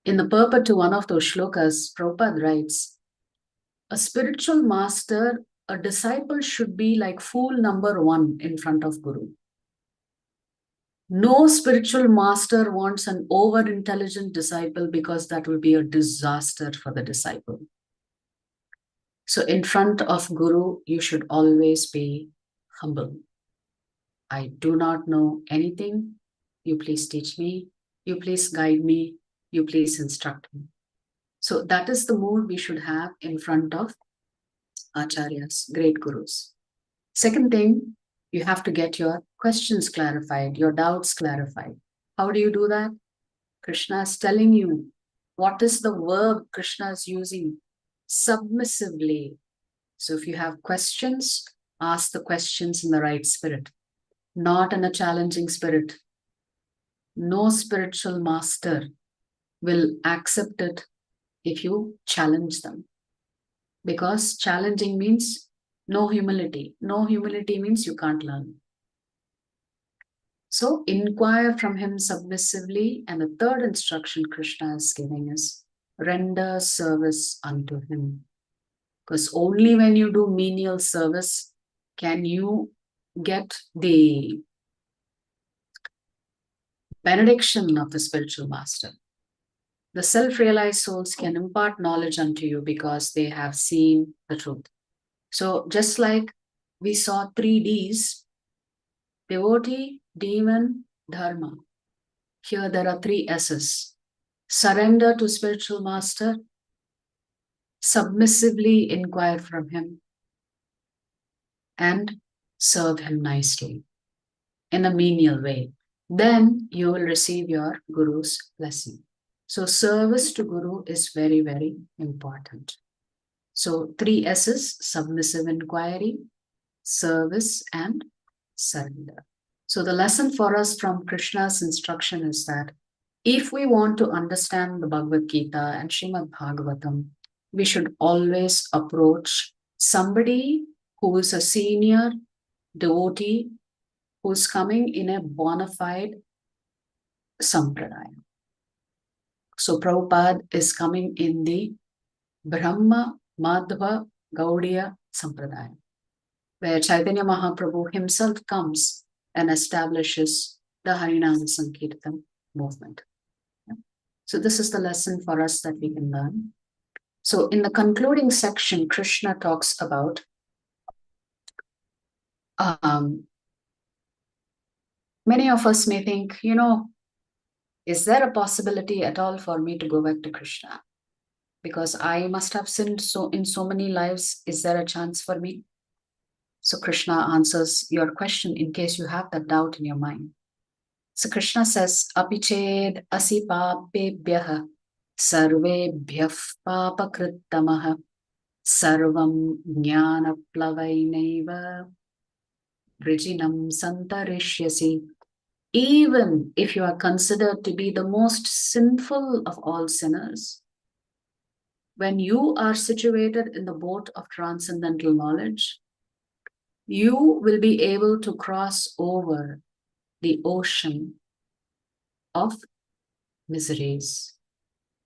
In the purport to one of those shlokas, Prabhupada writes, a spiritual master, a disciple should be like fool number 1 in front of Guru. No spiritual master wants an over-intelligent disciple because that will be a disaster for the disciple. So in front of Guru, you should always be humble. I do not know anything. You please teach me. You please guide me. You please instruct me. So that is the mood we should have in front of acharyas, great gurus. Second thing, you have to get your questions clarified, your doubts clarified. How do you do that? Krishna is telling you what is the verb Krishna is using submissively. So if you have questions, ask the questions in the right spirit, not in a challenging spirit. No spiritual master will accept it if you challenge them. Because challenging means no humility. No humility means you can't learn. So inquire from him submissively. And the third instruction Krishna is giving is render service unto him. Because only when you do menial service can you get the benediction of the spiritual master. The self-realized souls can impart knowledge unto you because they have seen the truth. So just like we saw 3 Ds, devotee, demon, dharma. Here there are 3 S's. Surrender to spiritual master, submissively inquire from him, and serve him nicely in a menial way. Then you will receive your Guru's blessing. So service to Guru is very, very important. So 3 S's, submissive inquiry, service, and surrender. So the lesson for us from Krishna's instruction is that if we want to understand the Bhagavad Gita and Srimad Bhagavatam, we should always approach somebody who is a senior devotee who is coming in a bona fide sampradaya. So Prabhupada is coming in the Brahma Madhva Gaudiya Sampradaya, where Chaitanya Mahaprabhu himself comes and establishes the Harinama Sankirtan movement. So this is the lesson for us that we can learn. So in the concluding section, Krishna talks about Many of us may think, is there a possibility at all for me to go back to Krishna? Because I must have sinned in so many lives. Is there a chance for me? So Krishna answers your question in case you have that doubt in your mind. So Krishna says, Apiched asi papebhyah sarvebhyah papakrittamah sarvam jnana plavainaiva vrijinam santarishyasi. Even if you are considered to be the most sinful of all sinners, when you are situated in the boat of transcendental knowledge, you will be able to cross over the ocean of miseries.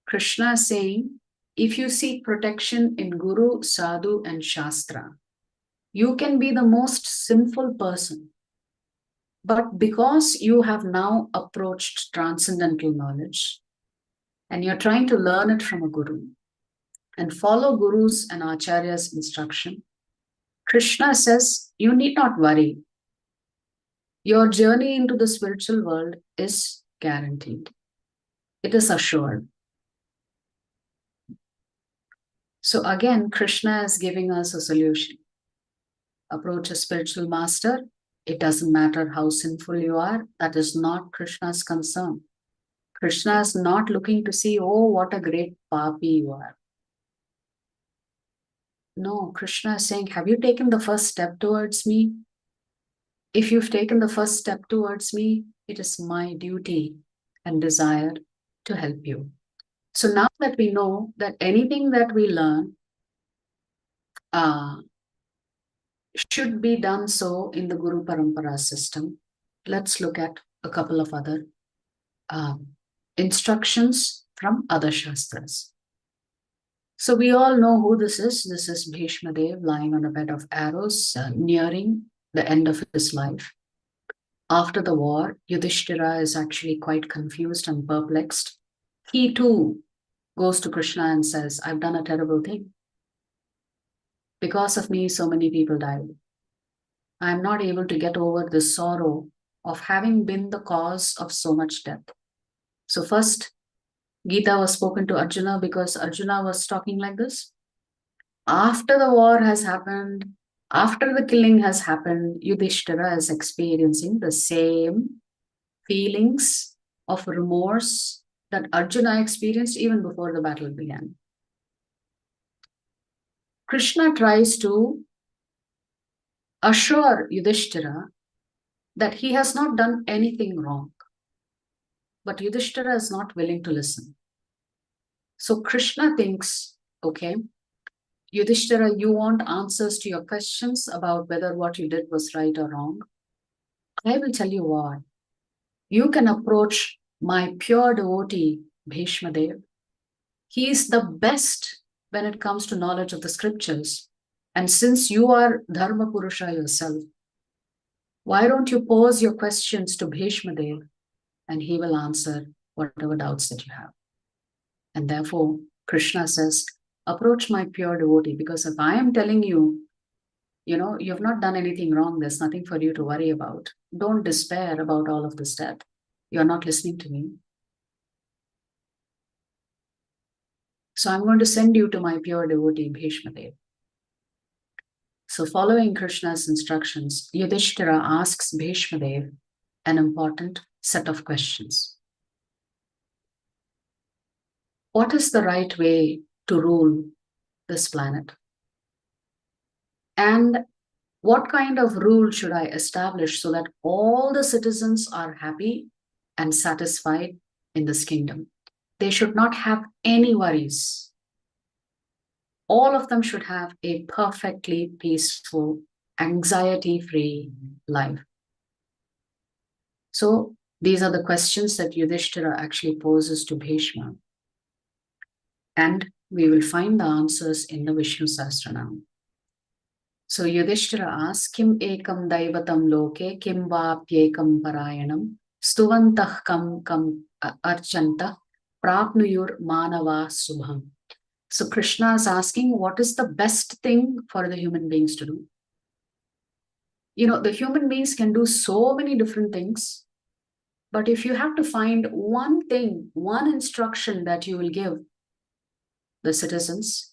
Krishna is saying, if you seek protection in Guru, Sadhu, and Shastra, you can be the most sinful person. But because you have now approached transcendental knowledge, and you're trying to learn it from a Guru, and follow Guru's and Acharya's instruction, Krishna says, you need not worry. Your journey into the spiritual world is guaranteed. It is assured. So again, Krishna is giving us a solution. Approach a spiritual master. It doesn't matter how sinful you are. That is not Krishna's concern. Krishna is not looking to see, oh, what a great papi you are. No, Krishna is saying, have you taken the first step towards me? If you've taken the first step towards me, it is my duty and desire to help you. So now that we know that anything that we learn should be done so in the Guru Parampara system, let's look at a couple of other instructions from other Shastras. So we all know who this is. This is Bhishma Dev lying on a bed of arrows, nearing the end of his life. After the war, Yudhishthira is actually quite confused and perplexed. He too goes to Krishna and says, I've done a terrible thing. Because of me, so many people died. I'm not able to get over the sorrow of having been the cause of so much death. So first, Gita was spoken to Arjuna because Arjuna was talking like this. After the war has happened, after the killing has happened, Yudhishthira is experiencing the same feelings of remorse that Arjuna experienced even before the battle began. Krishna tries to assure Yudhishthira that he has not done anything wrong. But Yudhishthira is not willing to listen. So Krishna thinks, okay, Yudhishthira, you want answers to your questions about whether what you did was right or wrong. I will tell you what. You can approach my pure devotee, Bhishma Dev. He is the best when it comes to knowledge of the scriptures. And since you are Dharma Purusha yourself, why don't you pose your questions to Bhishma Dev and he will answer whatever doubts that you have. And therefore, Krishna says, approach my pure devotee, because if I am telling you, you've not done anything wrong, there's nothing for you to worry about. Don't despair about all of this death. You're not listening to me. So I'm going to send you to my pure devotee, Bhishma Dev. So following Krishna's instructions, Yudhishthira asks Bhishma Dev an important set of questions. What is the right way to rule this planet? And what kind of rule should I establish so that all the citizens are happy and satisfied in this kingdom? They should not have any worries. All of them should have a perfectly peaceful, anxiety-free life. So these are the questions that Yudhishthira actually poses to Bhishma. And we will find the answers in the Vishnu Sahasra now. So Yudhishthira asks, Kim ekam daivatam loke, kim vapyekam parayanam, stuvantah kam archanta, prapnuyur manava subham. So Krishna is asking, what is the best thing for the human beings to do? The human beings can do so many different things. But if you have to find one thing, one instruction that you will give the citizens,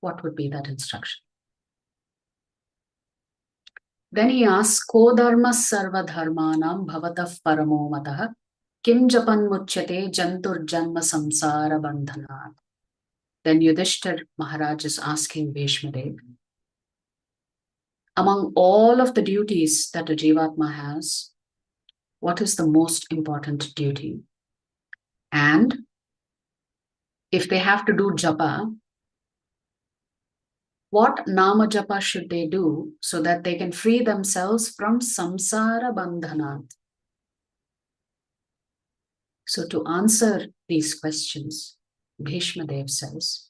what would be that instruction? Then he asks, Ko dharma sarva dharmanam bhavatah paramo matah kim japan muchyate jantur janma samsara bandhanat. Then Yudhishthir Maharaj is asking Bhishmadev, among all of the duties that a Jivatma has, what is the most important duty? And if they have to do japa, what nama japa should they do so that they can free themselves from samsara bandhanat? So to answer these questions, Bhishmadev says,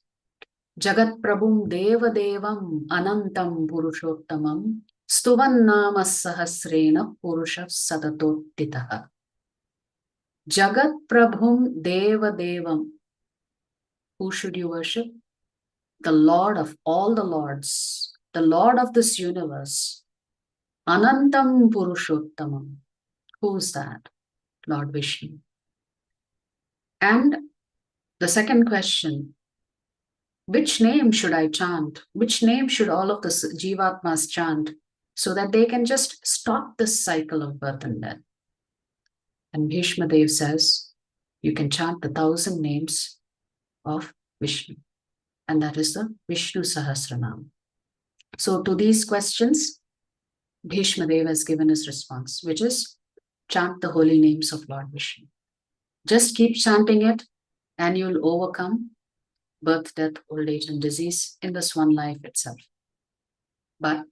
Jagat Prabhum Deva Devam Anantam Purushottamam Stuvan Nama Sahasrena Purusha Sadatottitaha. Jagat Prabhum Deva Devam. Who should you worship? The Lord of all the Lords, the Lord of this universe. Anantam Purushottamam. Who's that? Lord Vishnu. And the second question, which name should I chant? Which name should all of the Jivatmas chant so that they can just stop this cycle of birth and death? And Bhishmadev says, you can chant the 1,000 names of Vishnu. And that is the Vishnu Sahasranam. So to these questions, Bhishmadev has given his response, which is chant the holy names of Lord Vishnu. Just keep chanting it and you'll overcome birth, death, old age, and disease in this one life itself. But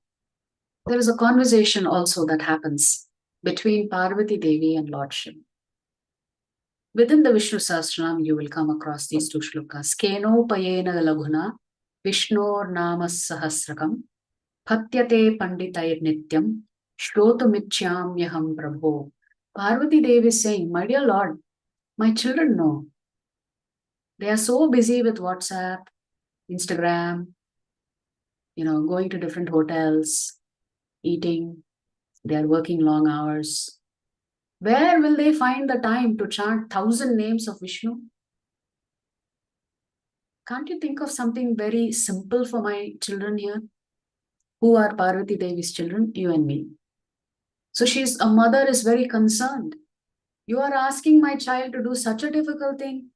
there is a conversation also that happens between Parvati Devi and Lord Shiva. Within the Vishnu Sahasranam, you will come across these two shlokas. Keno payena laghuna Vishnor nama sahasrakam Patyate panditayir nityam Shrotumichyamyaham prabho. Parvati Devi is saying, my dear Lord, my children know. They are so busy with WhatsApp, Instagram, going to different hotels, eating. They are working long hours. Where will they find the time to chant 1,000 names of Vishnu? Can't you think of something very simple for my children here? Who are Parvati Devi's children? You and me. So a mother is very concerned. You are asking my child to do such a difficult thing.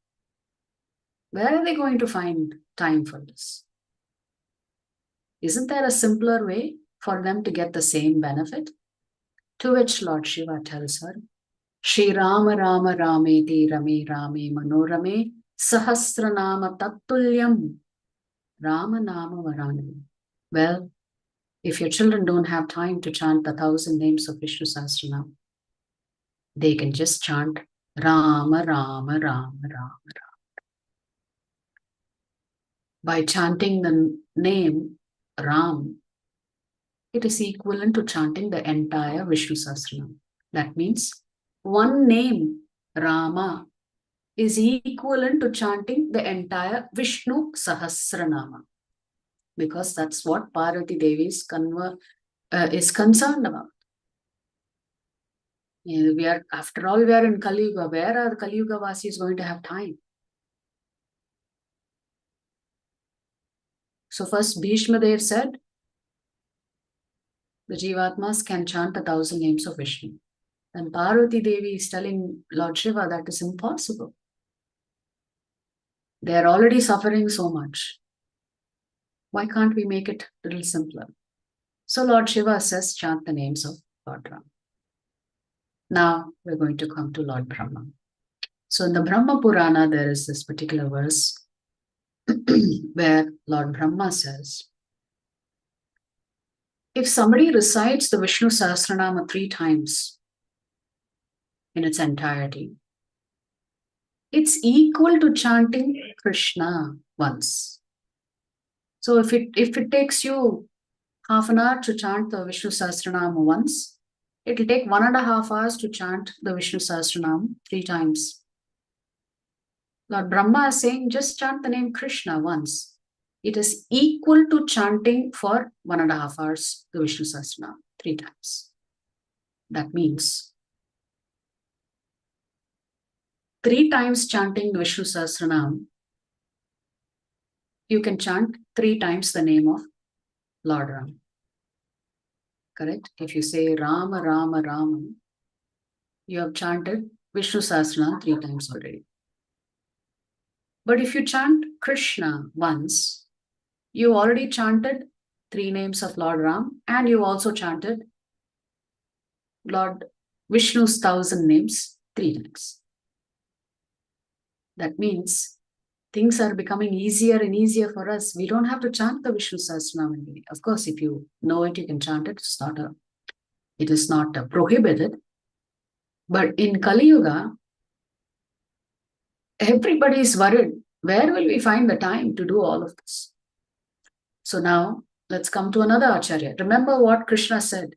Where are they going to find time for this? Isn't there a simpler way for them to get the same benefit? To which Lord Shiva tells her, Shri Rama Rama Rameti Rame Rame Manorame Sahasranama Tattulyam Rama Nama Varanam. Well, if your children don't have time to chant the 1,000 names of Vishnu Sahasranam, they can just chant Rama Rama Rama Rama Rama. By chanting the name Ram, it is equivalent to chanting the entire Vishnu Sahasranam. That means one name, Rama, is equivalent to chanting the entire Vishnu Sahasranama. Because that's what Parvati Devi is concerned about. After all, we are in Kali Yuga. Where are the Kali Yuga Vasis going to have time? So first Bhishmadev said, the Jivatmas can chant 1,000 names of Vishnu. And Parvati Devi is telling Lord Shiva that is impossible. They are already suffering so much. Why can't we make it a little simpler? So Lord Shiva says, chant the names of Lord Rama. Now we're going to come to Lord Brahma. So in the Brahma Purana, there is this particular verse where Lord Brahma says, if somebody recites the Vishnu Sahasranama 3 times in its entirety, it's equal to chanting Krishna once. So if it takes you half an hour to chant the Vishnu Sahasranama once, it will take 1.5 hours to chant the Vishnu Sahasranama 3 times. Lord Brahma is saying, just chant the name Krishna once. It is equal to chanting for 1.5 hours the Vishnu Sahasranama 3 times. That means 3 times chanting Vishnu Sahasranam, you can chant 3 times the name of Lord Ram. Correct? If you say Rama, Rama, Rama, you have chanted Vishnu Sahasranam 3 times already. But if you chant Krishna once, you already chanted 3 names of Lord Ram, and you also chanted Lord Vishnu's 1,000 names 3 times. That means things are becoming easier and easier for us. We don't have to chant the Vishnu Sahasranam every day. Of course, if you know it, you can chant it. It is not prohibited. But in Kali Yuga, everybody is worried. Where will we find the time to do all of this? So now, let's come to another Acharya. Remember what Krishna said.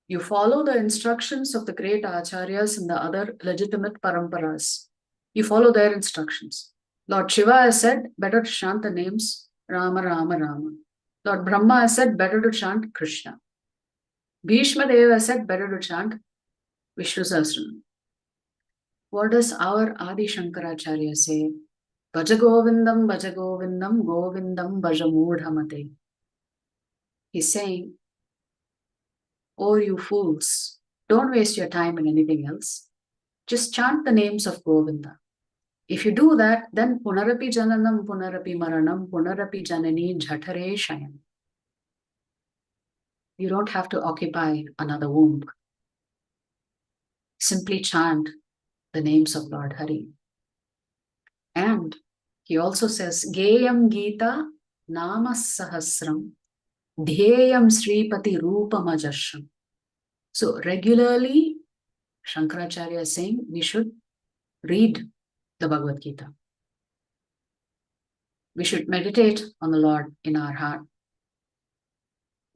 You follow the instructions of the great Acharyas and the other legitimate paramparas. You follow their instructions. Lord Shiva has said, better to chant the names Rama, Rama, Rama. Lord Brahma has said, better to chant Krishna. Bhishma Deva has said, better to chant Vishnu Sahasranam. What does our Adi Shankaracharya say? Bhaja Govindam, Govindam Bhaja Mudhamate. He's saying, oh, you fools, don't waste your time in anything else. Just chant the names of Govinda. If you do that, then Punarapi Jananam, Punarapi Maranam, Punarapi Janani Jhatare Shayam. You don't have to occupy another womb. Simply chant the names of Lord Hari. And he also says, Geyam Gita Nama Sahasram Dhyeyam Sripati Rupamajashram. So regularly, Shankaracharya is saying we should read the Bhagavad Gita. We should meditate on the Lord in our heart.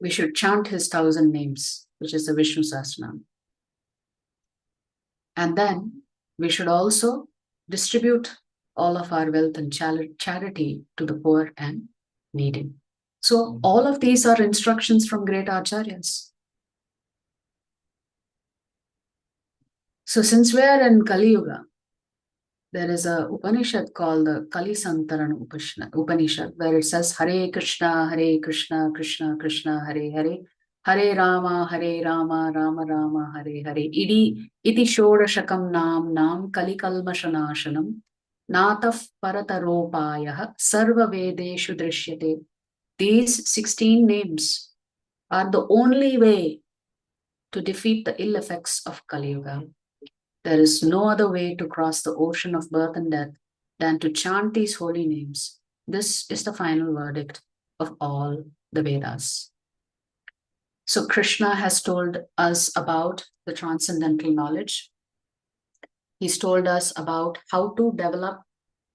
We should chant his 1,000 names, which is the Vishnu Sahasranam. And then we should also distribute all of our wealth and charity to the poor and needy. So all of these are instructions from great acharyas. So since we are in Kali Yuga, there is a Upanishad called the Kali Santarana Upanishad, where it says Hare Krishna, Krishna Krishna, Hare Hare, Hare Rama, Rama Rama, Hare Hare. Iti Shodashakam Nam Kali Kalmashanashanam Nataf Parataropayah Sarva Vedeshu Drishyate. These 16 names are the only way to defeat the ill effects of Kali Yuga. There is no other way to cross the ocean of birth and death than to chant these holy names. This is the final verdict of all the Vedas. So Krishna has told us about the transcendental knowledge. He's told us about how to develop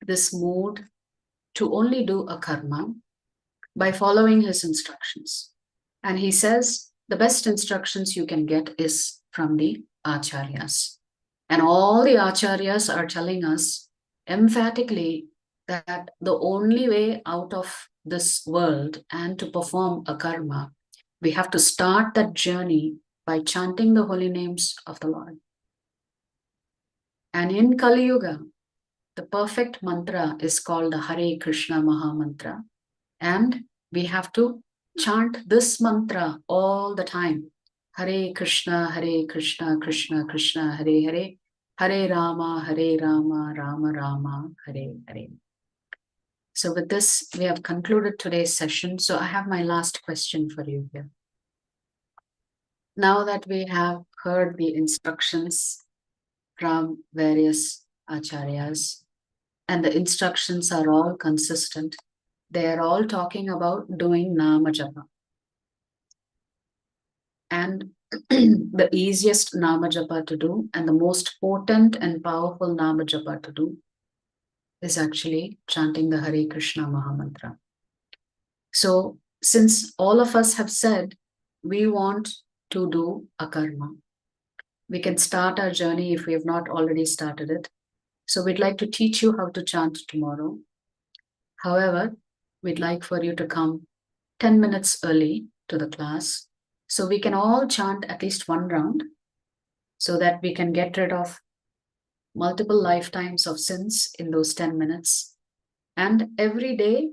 this mood to only do a karma by following his instructions. And he says the best instructions you can get is from the acharyas. And all the acharyas are telling us emphatically that the only way out of this world and to perform a karma, we have to start that journey by chanting the holy names of the Lord. And in Kali Yuga, the perfect mantra is called the Hare Krishna Mahamantra. And we have to chant this mantra all the time. Hare Krishna, Krishna Krishna, Hare Hare, Hare Rama, Rama Rama, Hare Hare. So with this, we have concluded today's session. So I have my last question for you here. Now that we have heard the instructions from various acharyas, and the instructions are all consistent, they are all talking about doing Nama Japa. And the easiest Nama Japa to do and the most potent and powerful Nama Japa to do is actually chanting the Hare Krishna Mahamantra. So since all of us have said we want to do a karma, we can start our journey if we have not already started it. So we'd like to teach you how to chant tomorrow. However, we'd like for you to come 10 minutes early to the class so we can all chant at least one round so that we can get rid of multiple lifetimes of sins in those 10 minutes. And every day,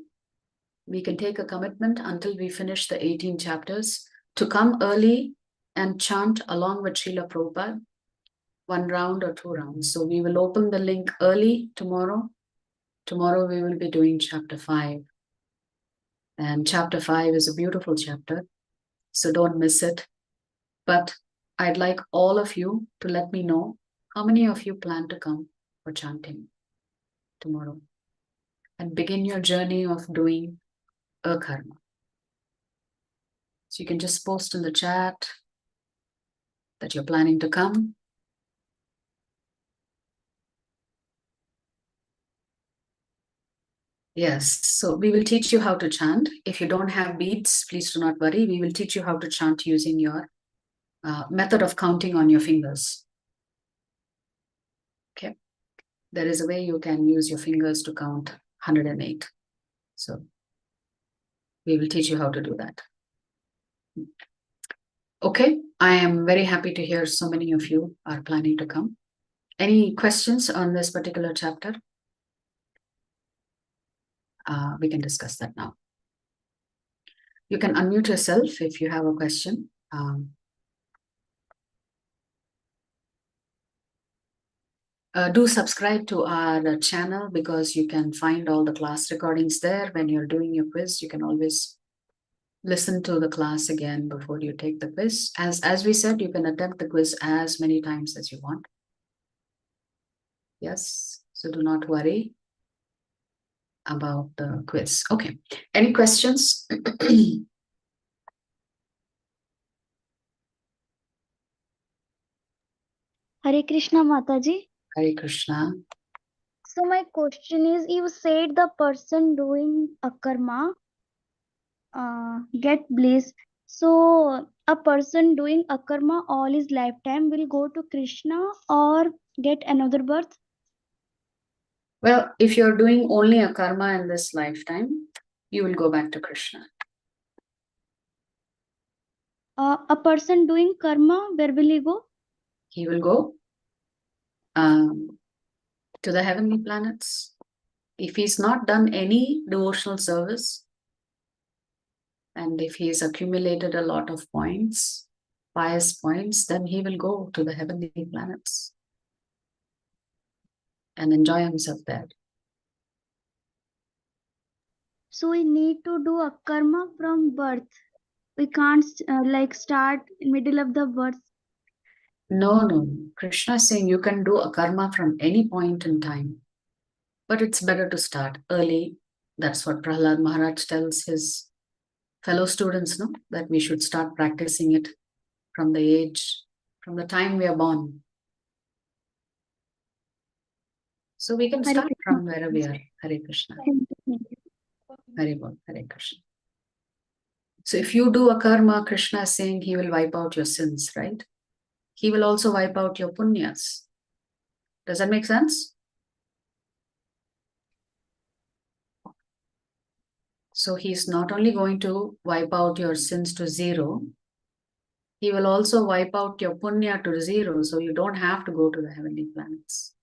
we can take a commitment until we finish the 18 chapters to come early and chant along with Srila Prabhupada, 1 round or 2 rounds. So we will open the link early tomorrow. Tomorrow we will be doing chapter 5. And chapter 5 is a beautiful chapter, so don't miss it. But I'd like all of you to let me know how many of you plan to come for chanting tomorrow and begin your journey of doing a karma. So you can just post in the chat that you're planning to come. Yes, so we will teach you how to chant. If you don't have beads, please do not worry. We will teach you how to chant using your method of counting on your fingers. Okay, there is a way you can use your fingers to count 108. So we will teach you how to do that. Okay, I am very happy to hear so many of you are planning to come. Any questions on this particular chapter? We can discuss that now. You can unmute yourself if you have a question. Do subscribe to our channel because you can find all the class recordings there. When you're doing your quiz, you can always listen to the class again before you take the quiz. As we said, you can attempt the quiz as many times as you want. Yes, so do not worry about the quiz. Okay, any questions? Hare Krishna Mataji. Hare Krishna. So my question is, you said the person doing a karma get bliss. So a person doing a karma all his lifetime will go to Krishna or get another birth? Well, if you're doing only a karma in this lifetime, you will go back to Krishna. A person doing karma, where will he go? He will go to the heavenly planets. If he's not done any devotional service, and if he's accumulated a lot of points, pious points, then he will go to the heavenly planets and enjoy himself there. So we need to do a karma from birth. We can't like start in middle of the birth. No. Krishna is saying you can do a karma from any point in time, but it's better to start early. That's what Prahlad Maharaj tells his fellow students, no? That we should start practicing it from the time we are born. So we can start from wherever we are. Hare Krishna. Hare Bol, Hare Krishna. So if you do a karma, Krishna is saying he will wipe out your sins, right? He will also wipe out your punyas. Does that make sense? So he's not only going to wipe out your sins to 0, he will also wipe out your punya to 0, so you don't have to go to the heavenly planets.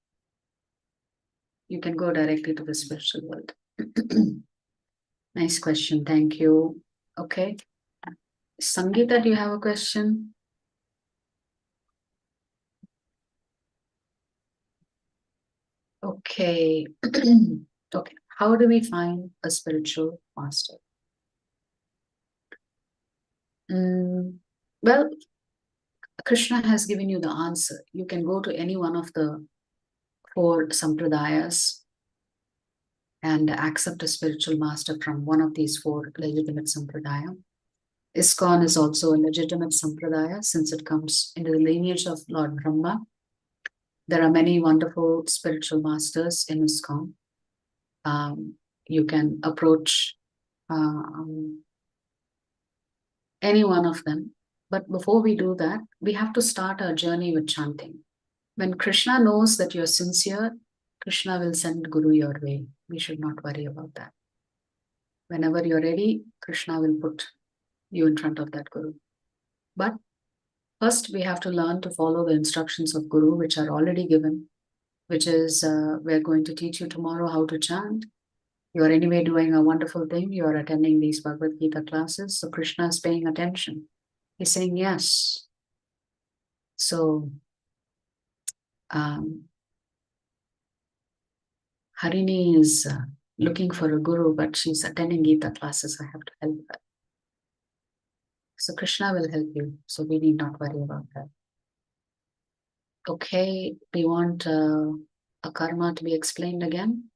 You can go directly to the spiritual world. Nice question, thank you. Okay. Sangeeta, do you have a question? Okay. Okay. How do we find a spiritual master? Well, Krishna has given you the answer. You can go to any one of the 4 sampradayas and accept a spiritual master from one of these 4 legitimate sampradaya. ISKCON is also a legitimate sampradaya since it comes into the lineage of Lord Brahma. There are many wonderful spiritual masters in ISKCON. You can approach any one of them. But before we do that, we have to start our journey with chanting. When Krishna knows that you're sincere, Krishna will send Guru your way. We should not worry about that. Whenever you're ready, Krishna will put you in front of that Guru. But first, we have to learn to follow the instructions of Guru, which are already given which is we're going to teach you tomorrow how to chant. You're anyway doing a wonderful thing. You're attending these Bhagavad Gita classes. So Krishna is paying attention. He's saying yes. So Harini is looking for a guru, but she's attending Gita classes. I have to help her. So Krishna will help you. So we need not worry about that. Okay, we want a karma to be explained again.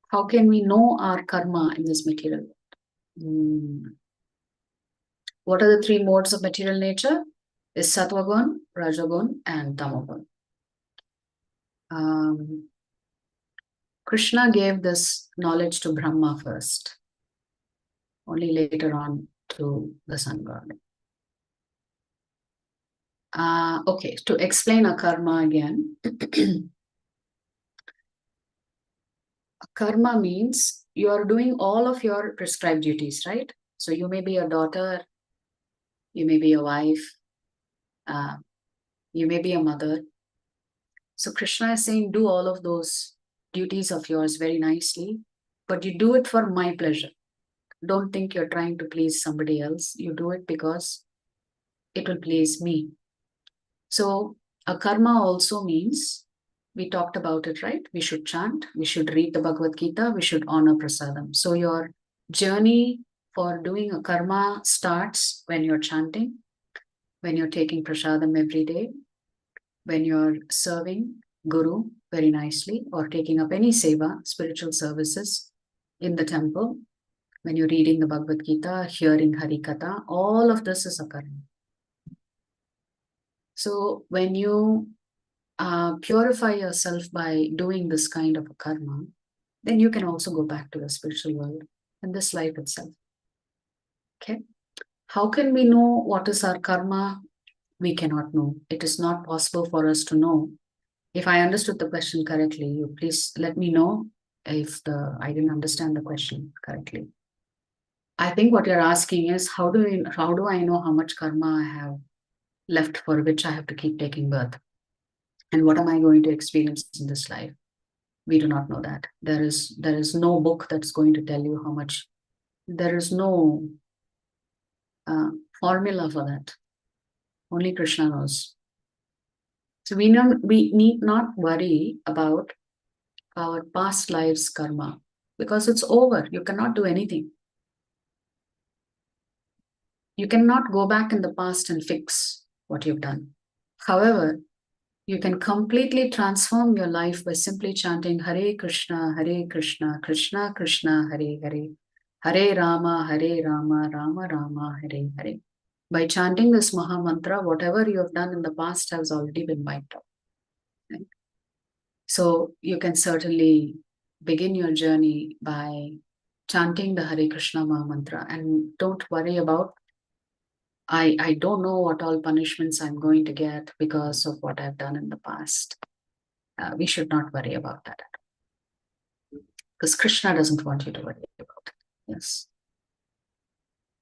How can we know our karma in this material world? What are the three modes of material nature? Is Sattvagun, Rajagun, and Tamagun. Krishna gave this knowledge to Brahma first, only later on to the sun god. Okay, to explain a karma again. Karma means you are doing all of your prescribed duties, right? So you may be a daughter, you may be a wife, you may be a mother. So Krishna is saying, do all of those duties of yours very nicely, but you do it for my pleasure. Don't think you're trying to please somebody else. You do it because it will please me. So a karma also means, we talked about it, right? We should chant, we should read the Bhagavad Gita, we should honor prasadam. So your journey for doing a karma starts when you're chanting, when you're taking prasadam every day, when you're serving Guru very nicely, or taking up any seva, spiritual services in the temple, when you're reading the Bhagavad Gita, hearing Harikatha, all of this is a karma. So when you purify yourself by doing this kind of a karma, then you can also go back to the spiritual world in this life itself. Okay. How can we know what is our karma? We cannot know. It is not possible for us to know. If I understood the question correctly, you please let me know if I didn't understand the question correctly. I think what you're asking is, how do I know how much karma I have left for which I have to keep taking birth? And what am I going to experience in this life? We do not know that. There is no book that's going to tell you how much. There is no formula for that. Only Krishna knows. So we need not worry about our past lives' karma, because it's over. You cannot do anything. You cannot go back in the past and fix what you've done. However, you can completely transform your life by simply chanting Hare Krishna, Krishna Krishna, Hare Hare, Hare Rama, Rama Rama, Hare Hare. By chanting this Mahamantra, whatever you have done in the past has already been wiped out. Right? So you can certainly begin your journey by chanting the Hare Krishna Mahamantra, and don't worry about, I don't know what all punishments I'm going to get because of what I've done in the past. We should not worry about that. Because Krishna doesn't want you to worry about it. Yes.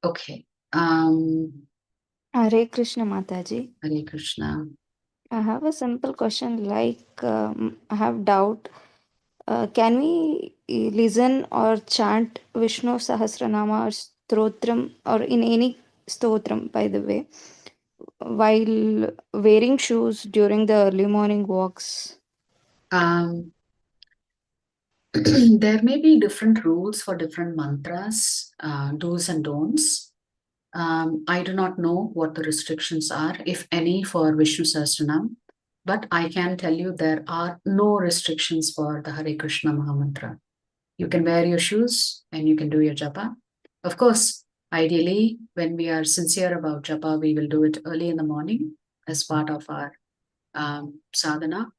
Okay. Hare Krishna Mataji. Hare Krishna. I have a simple question, like I have doubt. Can we listen or chant Vishnu Sahasranama or Stotram, or in any Stotram, by the way, while wearing shoes during the early morning walks? There may be different rules for different mantras, do's and don'ts. I do not know what the restrictions are, if any, for Vishnu Sahasranam, but I can tell you there are no restrictions for the Hare Krishna Mahamantra. You can wear your shoes and you can do your japa. Of course, ideally, when we are sincere about japa, we will do it early in the morning as part of our sadhana.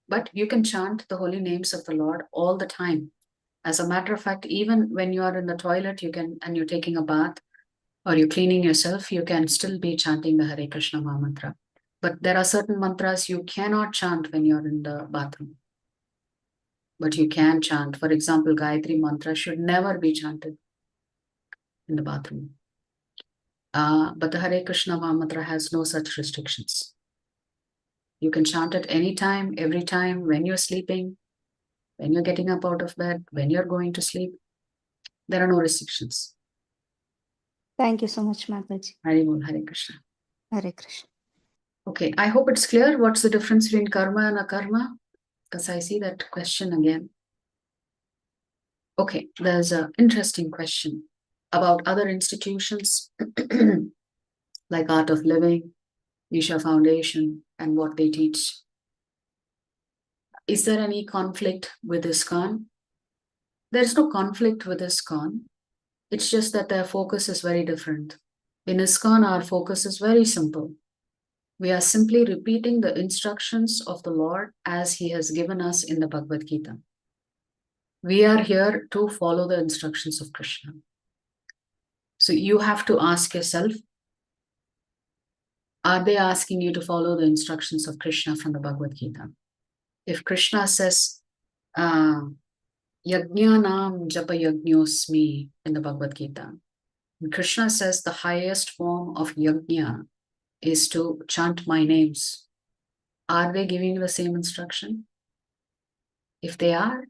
But you can chant the holy names of the Lord all the time. As a matter of fact, even when you are in the toilet, you can, and you're taking a bath or you're cleaning yourself, you can still be chanting the Hare Krishna Mahamantra. But there are certain mantras you cannot chant when you're in the bathroom. But you can chant. For example, Gayatri mantra should never be chanted in the bathroom. But the Hare Krishna Mahamantra has no such restrictions. You can chant it anytime, every time, when you're sleeping, when you're getting up out of bed, when you're going to sleep. There are no restrictions. Thank you so much, Mataji. Hari Bol, Hare Krishna. Hare Krishna. Okay, I hope it's clear. What's the difference between karma and akarma? Because I see that question again. Okay, there's an interesting question about other institutions like Art of Living, Isha Foundation, and what they teach. Is there any conflict with ISKCON? There's no conflict with ISKCON. It's just that their focus is very different. In ISKCON, our focus is very simple. We are simply repeating the instructions of the Lord as He has given us in the Bhagavad Gita. We are here to follow the instructions of Krishna. So you have to ask yourself, are they asking you to follow the instructions of Krishna from the Bhagavad Gita? If Krishna says, Yajnanam Japa Yajñosmi in the Bhagavad Gita, and Krishna says the highest form of yajna is to chant my names. Are they giving you the same instruction? If they are,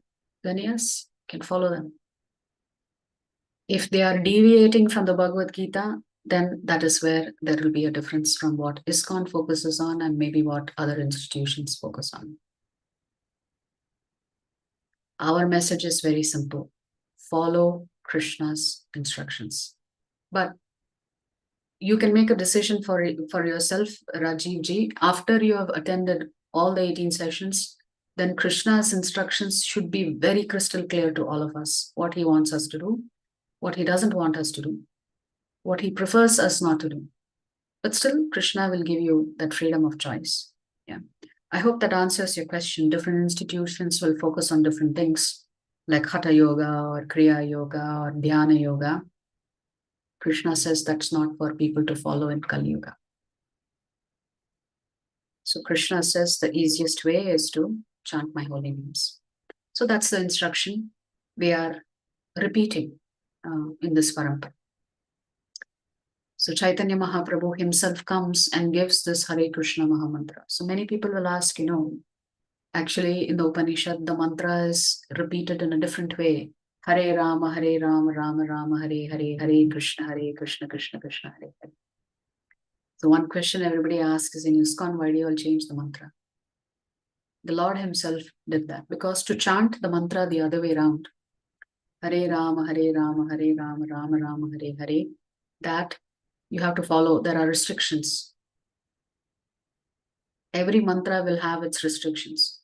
then yes, you can follow them. If they are deviating from the Bhagavad Gita, then that is where there will be a difference from what ISKCON focuses on and maybe what other institutions focus on. Our message is very simple. Follow Krishna's instructions. But you can make a decision for yourself, Rajiv ji. After you have attended all the 18 sessions, then Krishna's instructions should be very crystal clear to all of us. What he wants us to do, what he doesn't want us to do, what he prefers us not to do. But still, Krishna will give you that freedom of choice. Yeah. I hope that answers your question. Different institutions will focus on different things like Hatha Yoga or Kriya Yoga or Dhyana Yoga. Krishna says that's not for people to follow in Kali Yuga. So Krishna says the easiest way is to chant my holy names. So that's the instruction we are repeating in this parampara. So Chaitanya Mahaprabhu himself comes and gives this Hare Krishna Mahamantra. So many people will ask, actually in the Upanishad, the mantra is repeated in a different way. Hare Rama, Rama Rama, Hare Hare, Hare Krishna, Krishna Krishna, Hare Hare. So one question everybody asks is, in ISKCON, why do you all change the mantra? The Lord himself did that, because to chant the mantra the other way around, Hare Rama, Rama Rama, Hare Hare, that you have to follow. There are restrictions. Every mantra will have its restrictions.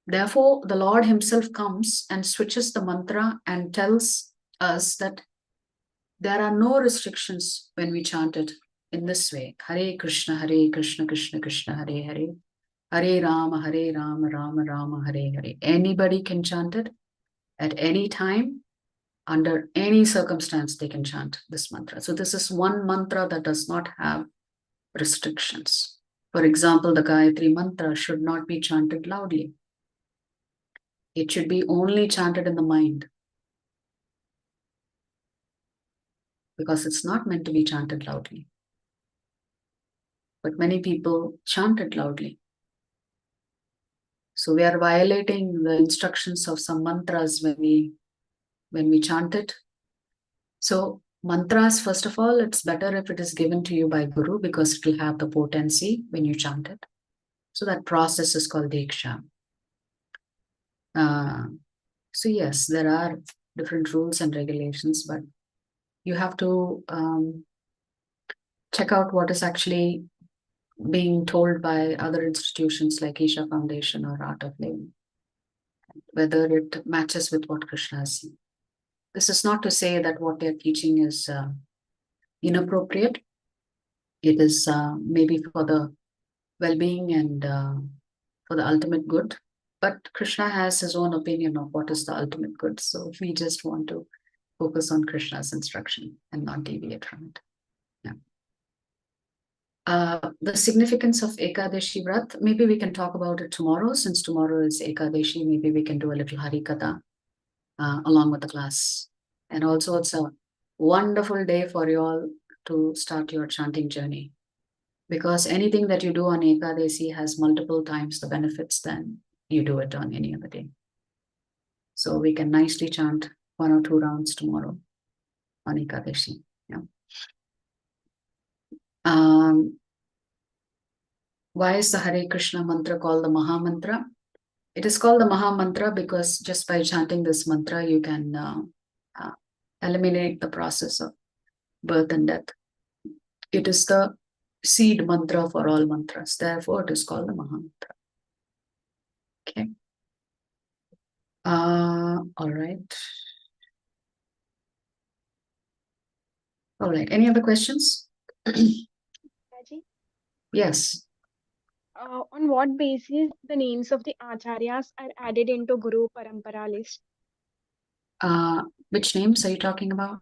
Therefore, the Lord himself comes and switches the mantra and tells us that there are no restrictions when we chant it in this way. Hare Krishna, Krishna Krishna, Hare Hare. Hare Rama, Rama Rama, Hare Hare. Anybody can chant it at any time, under any circumstance they can chant this mantra. So this is one mantra that does not have restrictions. For example, the Gayatri mantra should not be chanted loudly. It should be only chanted in the mind, because it's not meant to be chanted loudly. But many people chant it loudly. So we are violating the instructions of some mantras when we chant it. So mantras, first of all, it's better if it is given to you by Guru, because it will have the potency when you chant it. So that process is called Diksha. So yes, there are different rules and regulations, but you have to check out what is actually being told by other institutions like Isha Foundation or Art of Living, whether it matches with what Krishna has seen. This is not to say that what they're teaching is inappropriate. It is maybe for the well-being and for the ultimate good. But Krishna has his own opinion of what is the ultimate good. So we just want to focus on Krishna's instruction and not deviate from it. Yeah. The significance of Ekadashi Vrat, maybe we can talk about it tomorrow. Since tomorrow is Ekadashi, maybe we can do a little Harikatha along with the class. And also it's a wonderful day for you all to start your chanting journey. Because anything that you do on Ekadasi has multiple times the benefits than you do it on any other day. So we can nicely chant 1 or 2 rounds tomorrow on Ekadashi. Yeah. Why is the Hare Krishna mantra called the Mahamantra? It is called the Mahamantra because just by chanting this mantra, you can eliminate the process of birth and death. It is the seed mantra for all mantras. Therefore, it is called the Mahamantra. Okay. All right. All right. Any other questions? Raji, Yes. on what basis the names of the acharyas are added into Guru Parampara list? Which names are you talking about?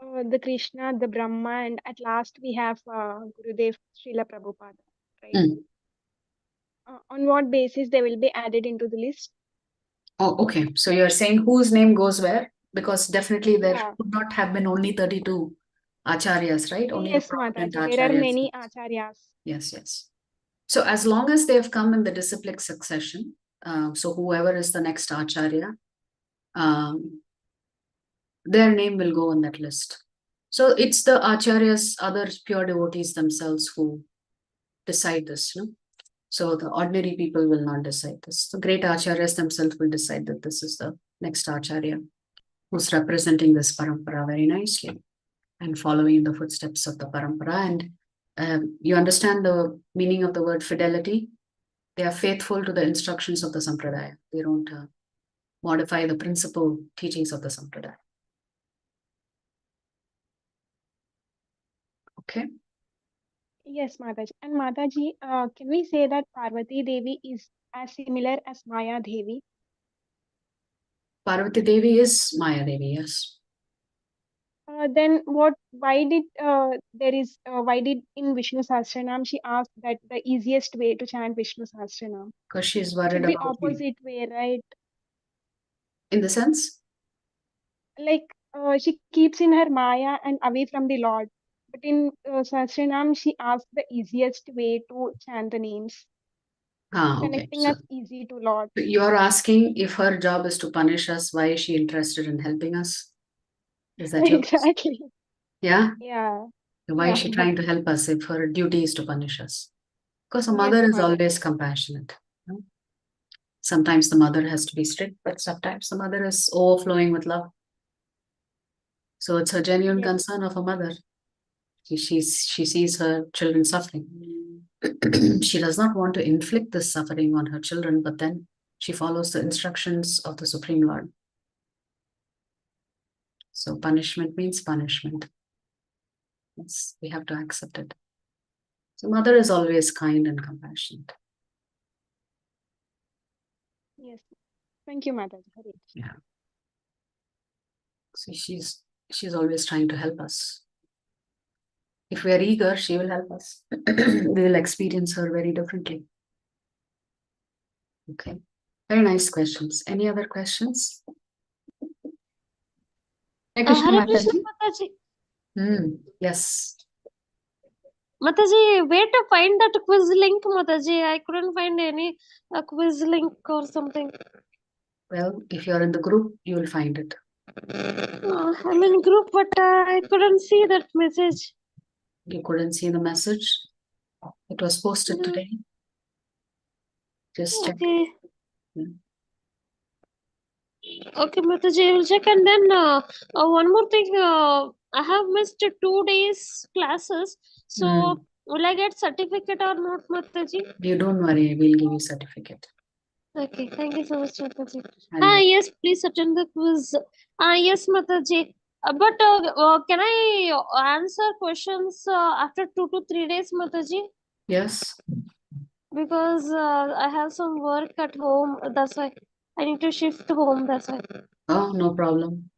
The Krishna, the Brahma, and at last we have Gurudev Srila Prabhupada, right? Mm. On what basis they will be added into the list? Oh, okay. So you're saying whose name goes where? Because definitely there Yeah. could not have been only 32 acharyas, right? Only the Yes, prominent Mataji. There are acharyas. many acharyas. Yes, yes. So as long as they have come in the disciplic succession, so whoever is the next acharya, their name will go on that list. So it's the acharyas, other pure devotees themselves who decide this, no? So the ordinary people will not decide this. The great acharyas themselves will decide that this is the next acharya who's representing this parampara very nicely and following the footsteps of the parampara. And you understand the meaning of the word fidelity? They are faithful to the instructions of the sampradaya. They don't modify the principal teachings of the sampradaya. Okay. Yes, Mataji. And Mataji, can we say that Parvati Devi is as similar as Maya Devi? Parvati Devi is Maya Devi, yes. Then why did in Vishnu Sahasranam she asked that the easiest way to chant Vishnu Sahasranam? Because she's worried Should be about you. opposite way, right? In the sense? Like she keeps in her Maya and away from the Lord. But in Sahasranam, she asked the easiest way to chant the names, Okay. connecting So us easy to Lord. you're asking if her job is to punish us, why is she interested in helping us? Is that your question? Exactly. Yeah? Yeah. Why is she Yeah. trying to help us if her duty is to punish us? Because a Yes, mother is Mataji. always compassionate. No? Sometimes the mother has to be strict, but sometimes the mother is overflowing with love. So it's her genuine Yes. concern of a mother. She sees her children suffering. She does not want to inflict this suffering on her children, but then she follows the instructions of the Supreme Lord. So punishment means punishment. Yes, we have to accept it. So mother is always kind and compassionate. Yes. Thank you, Mataji. Hare Krishna. Yeah. So she's always trying to help us. If we are eager, she will help us. We will experience her very differently. Okay. Very nice questions. Any other questions? Hare Krishna Hare Krishna, Mataji. Mataji. Yes. Mataji, where to find that quiz link, Mataji? I couldn't find any quiz link or something. Well, if you're in the group, you will find it. I'm in group, but I couldn't see that message. You couldn't see the message? It was posted today. Just check. Okay. Yeah. Okay, Mataji, I will check. And then one more thing, I have missed 2 days classes. So will I get certificate or not, Mataji? You don't worry, we'll give you certificate. Okay, thank you so much, Mataji. And Yes, please attend the quiz. Yes, Mataji. But can I answer questions after 2 to 3 days, Mataji? yes. Because I have some work at home. That's why I need to shift home. That's why. Oh, no problem.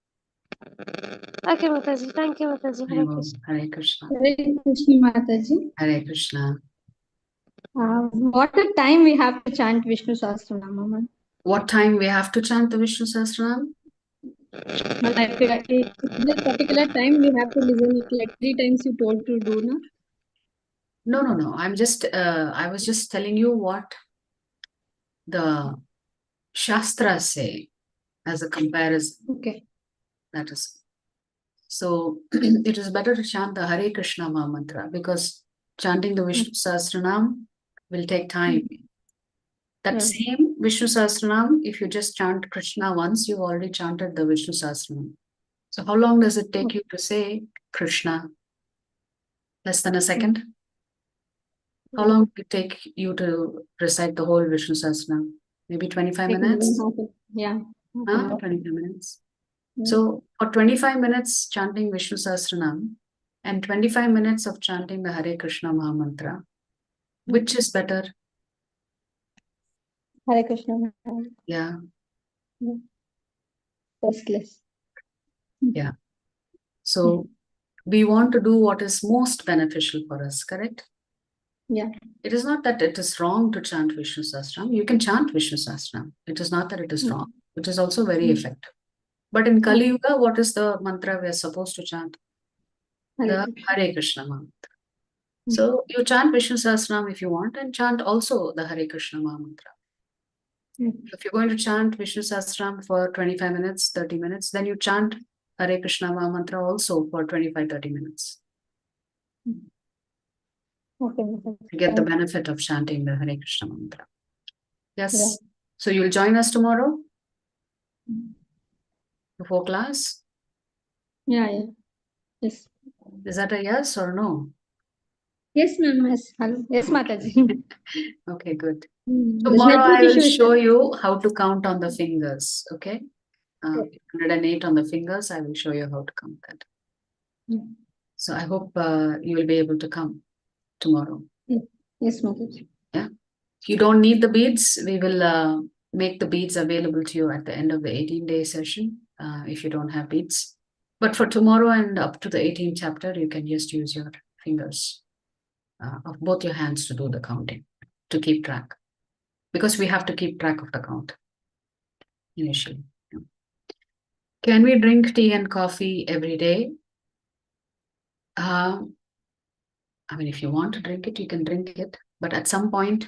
Okay, Mataji. Thank you, Mataji. Hare Krishna. Hare Krishna. Hare Krishna Mataji. Hare Krishna. What the time we have to chant Vishnu Sahasranama, ma'am? What time we have to chant the Vishnu Sahasranam? Like, is there particular time we have to listen it like 3 times you told to do, no? No. I was just telling you what the Shastras say as a comparison. Okay. That is. So it is better to chant the Hare Krishna Mahamantra because chanting the Vishnu Sahasranam will take time. That same Vishnu Sahasranam, if you just chant Krishna once, you've already chanted the Vishnu Sahasranam. So how long does it take you to say Krishna? Less than a second? How long did it take you to recite the whole Vishnu Sahasranam? Maybe 25 minutes? Yeah. 25 minutes. So for 25 minutes chanting Vishnu Sahasranam and 25 minutes of chanting the Hare Krishna Mahamantra, which is better? Hare Krishna. Yeah. Restless. Yeah. So we want to do what is most beneficial for us, correct? Yeah. It is not that it is wrong to chant Vishnu Sahasranam. You can chant Vishnu Sahasranam. It is not that it is wrong. It is also very effective. But in Kali Yuga, what is the mantra we are supposed to chant? The Hare Krishna mantra. So you chant Vishnu Sahasranam if you want and chant also the Hare Krishna Mahamantra. If you're going to chant Vishnu Sahasranam for 25 minutes, 30 minutes, then you chant Hare Krishna Mahamantra also for 25, 30 minutes. Okay. You get the benefit of chanting the Hare Krishna mantra. Yes. So you'll join us tomorrow before class? Yeah. Yes. Is that a yes or no? Yes, ma'am. Yes. Hello. Yes, Mataji. Okay, good. Tomorrow I will show you how to count on the fingers. Okay. 108 on the fingers. I will show you how to count that. So I hope you will be able to come tomorrow. Yes, Mataji. Yeah. If you don't need the beads, we will make the beads available to you at the end of the 18-day session if you don't have beads. But for tomorrow and up to the 18th chapter, you can just use your fingers of both your hands to do the counting, to keep track. Because we have to keep track of the count initially. Can we drink tea and coffee every day? I mean, if you want to drink it, you can drink it. But at some point,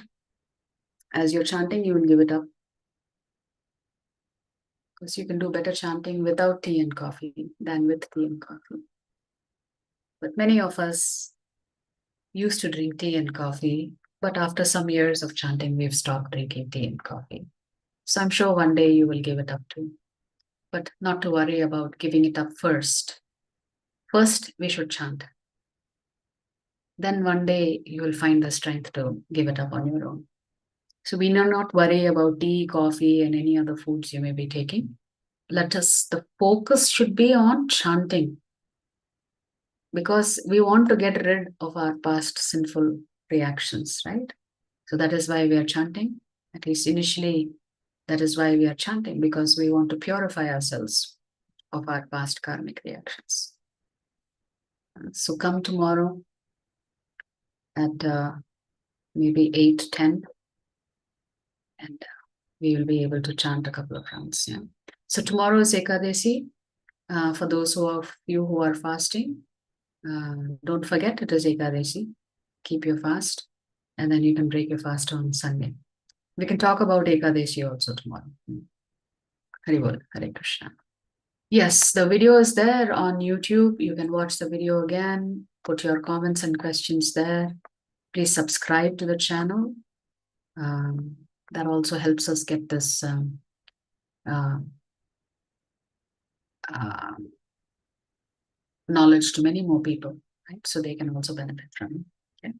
as you're chanting, you will give it up. Because you can do better chanting without tea and coffee than with tea and coffee. But many of us used to drink tea and coffee, but after some years of chanting, we've stopped drinking tea and coffee. So I'm sure one day you will give it up too. But not to worry about giving it up first. First, we should chant. Then one day you will find the strength to give it up on your own. So we need not worry about tea, coffee, and any other foods you may be taking. The focus should be on chanting. Because we want to get rid of our past sinful reactions, right? So that is why we are chanting. At least initially, that is why we are chanting, because we want to purify ourselves of our past karmic reactions. So come tomorrow at maybe 8:10, and we will be able to chant a couple of rounds. Yeah. So tomorrow is Ekadasi. For those of you who are fasting, don't forget it is Ekadasi. Keep your fast, and then you can break your fast on Sunday. We can talk about Ekadasi also tomorrow. Hari Bol, Hare Krishna. Yes, the video is there on YouTube. You can watch the video again. Put your comments and questions there. Please subscribe to the channel. That also helps us get this knowledge to many more people, right? So they can also benefit from it. Okay.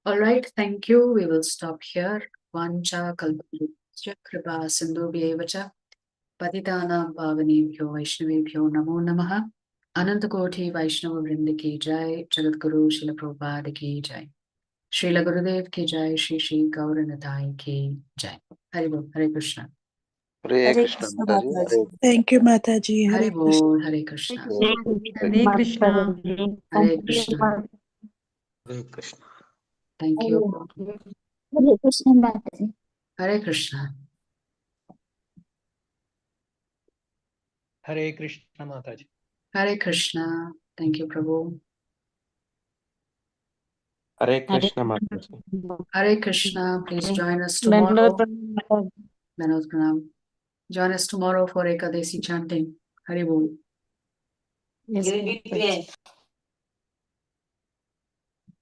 All right, thank you. We will stop here. Vancha kalpalubhya kripa sindhubhyevacha patitanam pavanebhyo vaishnavebhyo namo namaha. Anantakoti Vaishnava Vrinda ki jai, Jagadguru Srila Prabhupada ki jai. Srila Gurudev ki jai, Shri Shri Gauranathai ki jai. Hari Bol, Hare Krishna. Hare Krishna Mataji. Hare Thank you, Mataji. Hari Bol, Hare Krishna. Hare Krishna. Hare Krishna. Hare Krishna. Thank you. Hare Krishna, Mataji. Hare Krishna. Hare Krishna Mataji. Hare Krishna. Thank you, Prabhu. Hare Krishna Mataji. Hare Krishna. Please join us Dandavad tomorrow. Pranam Mataji. Dandavat Pranam. Join us tomorrow for Ekadasi chanting. Hari Bol. Yes, Mataji.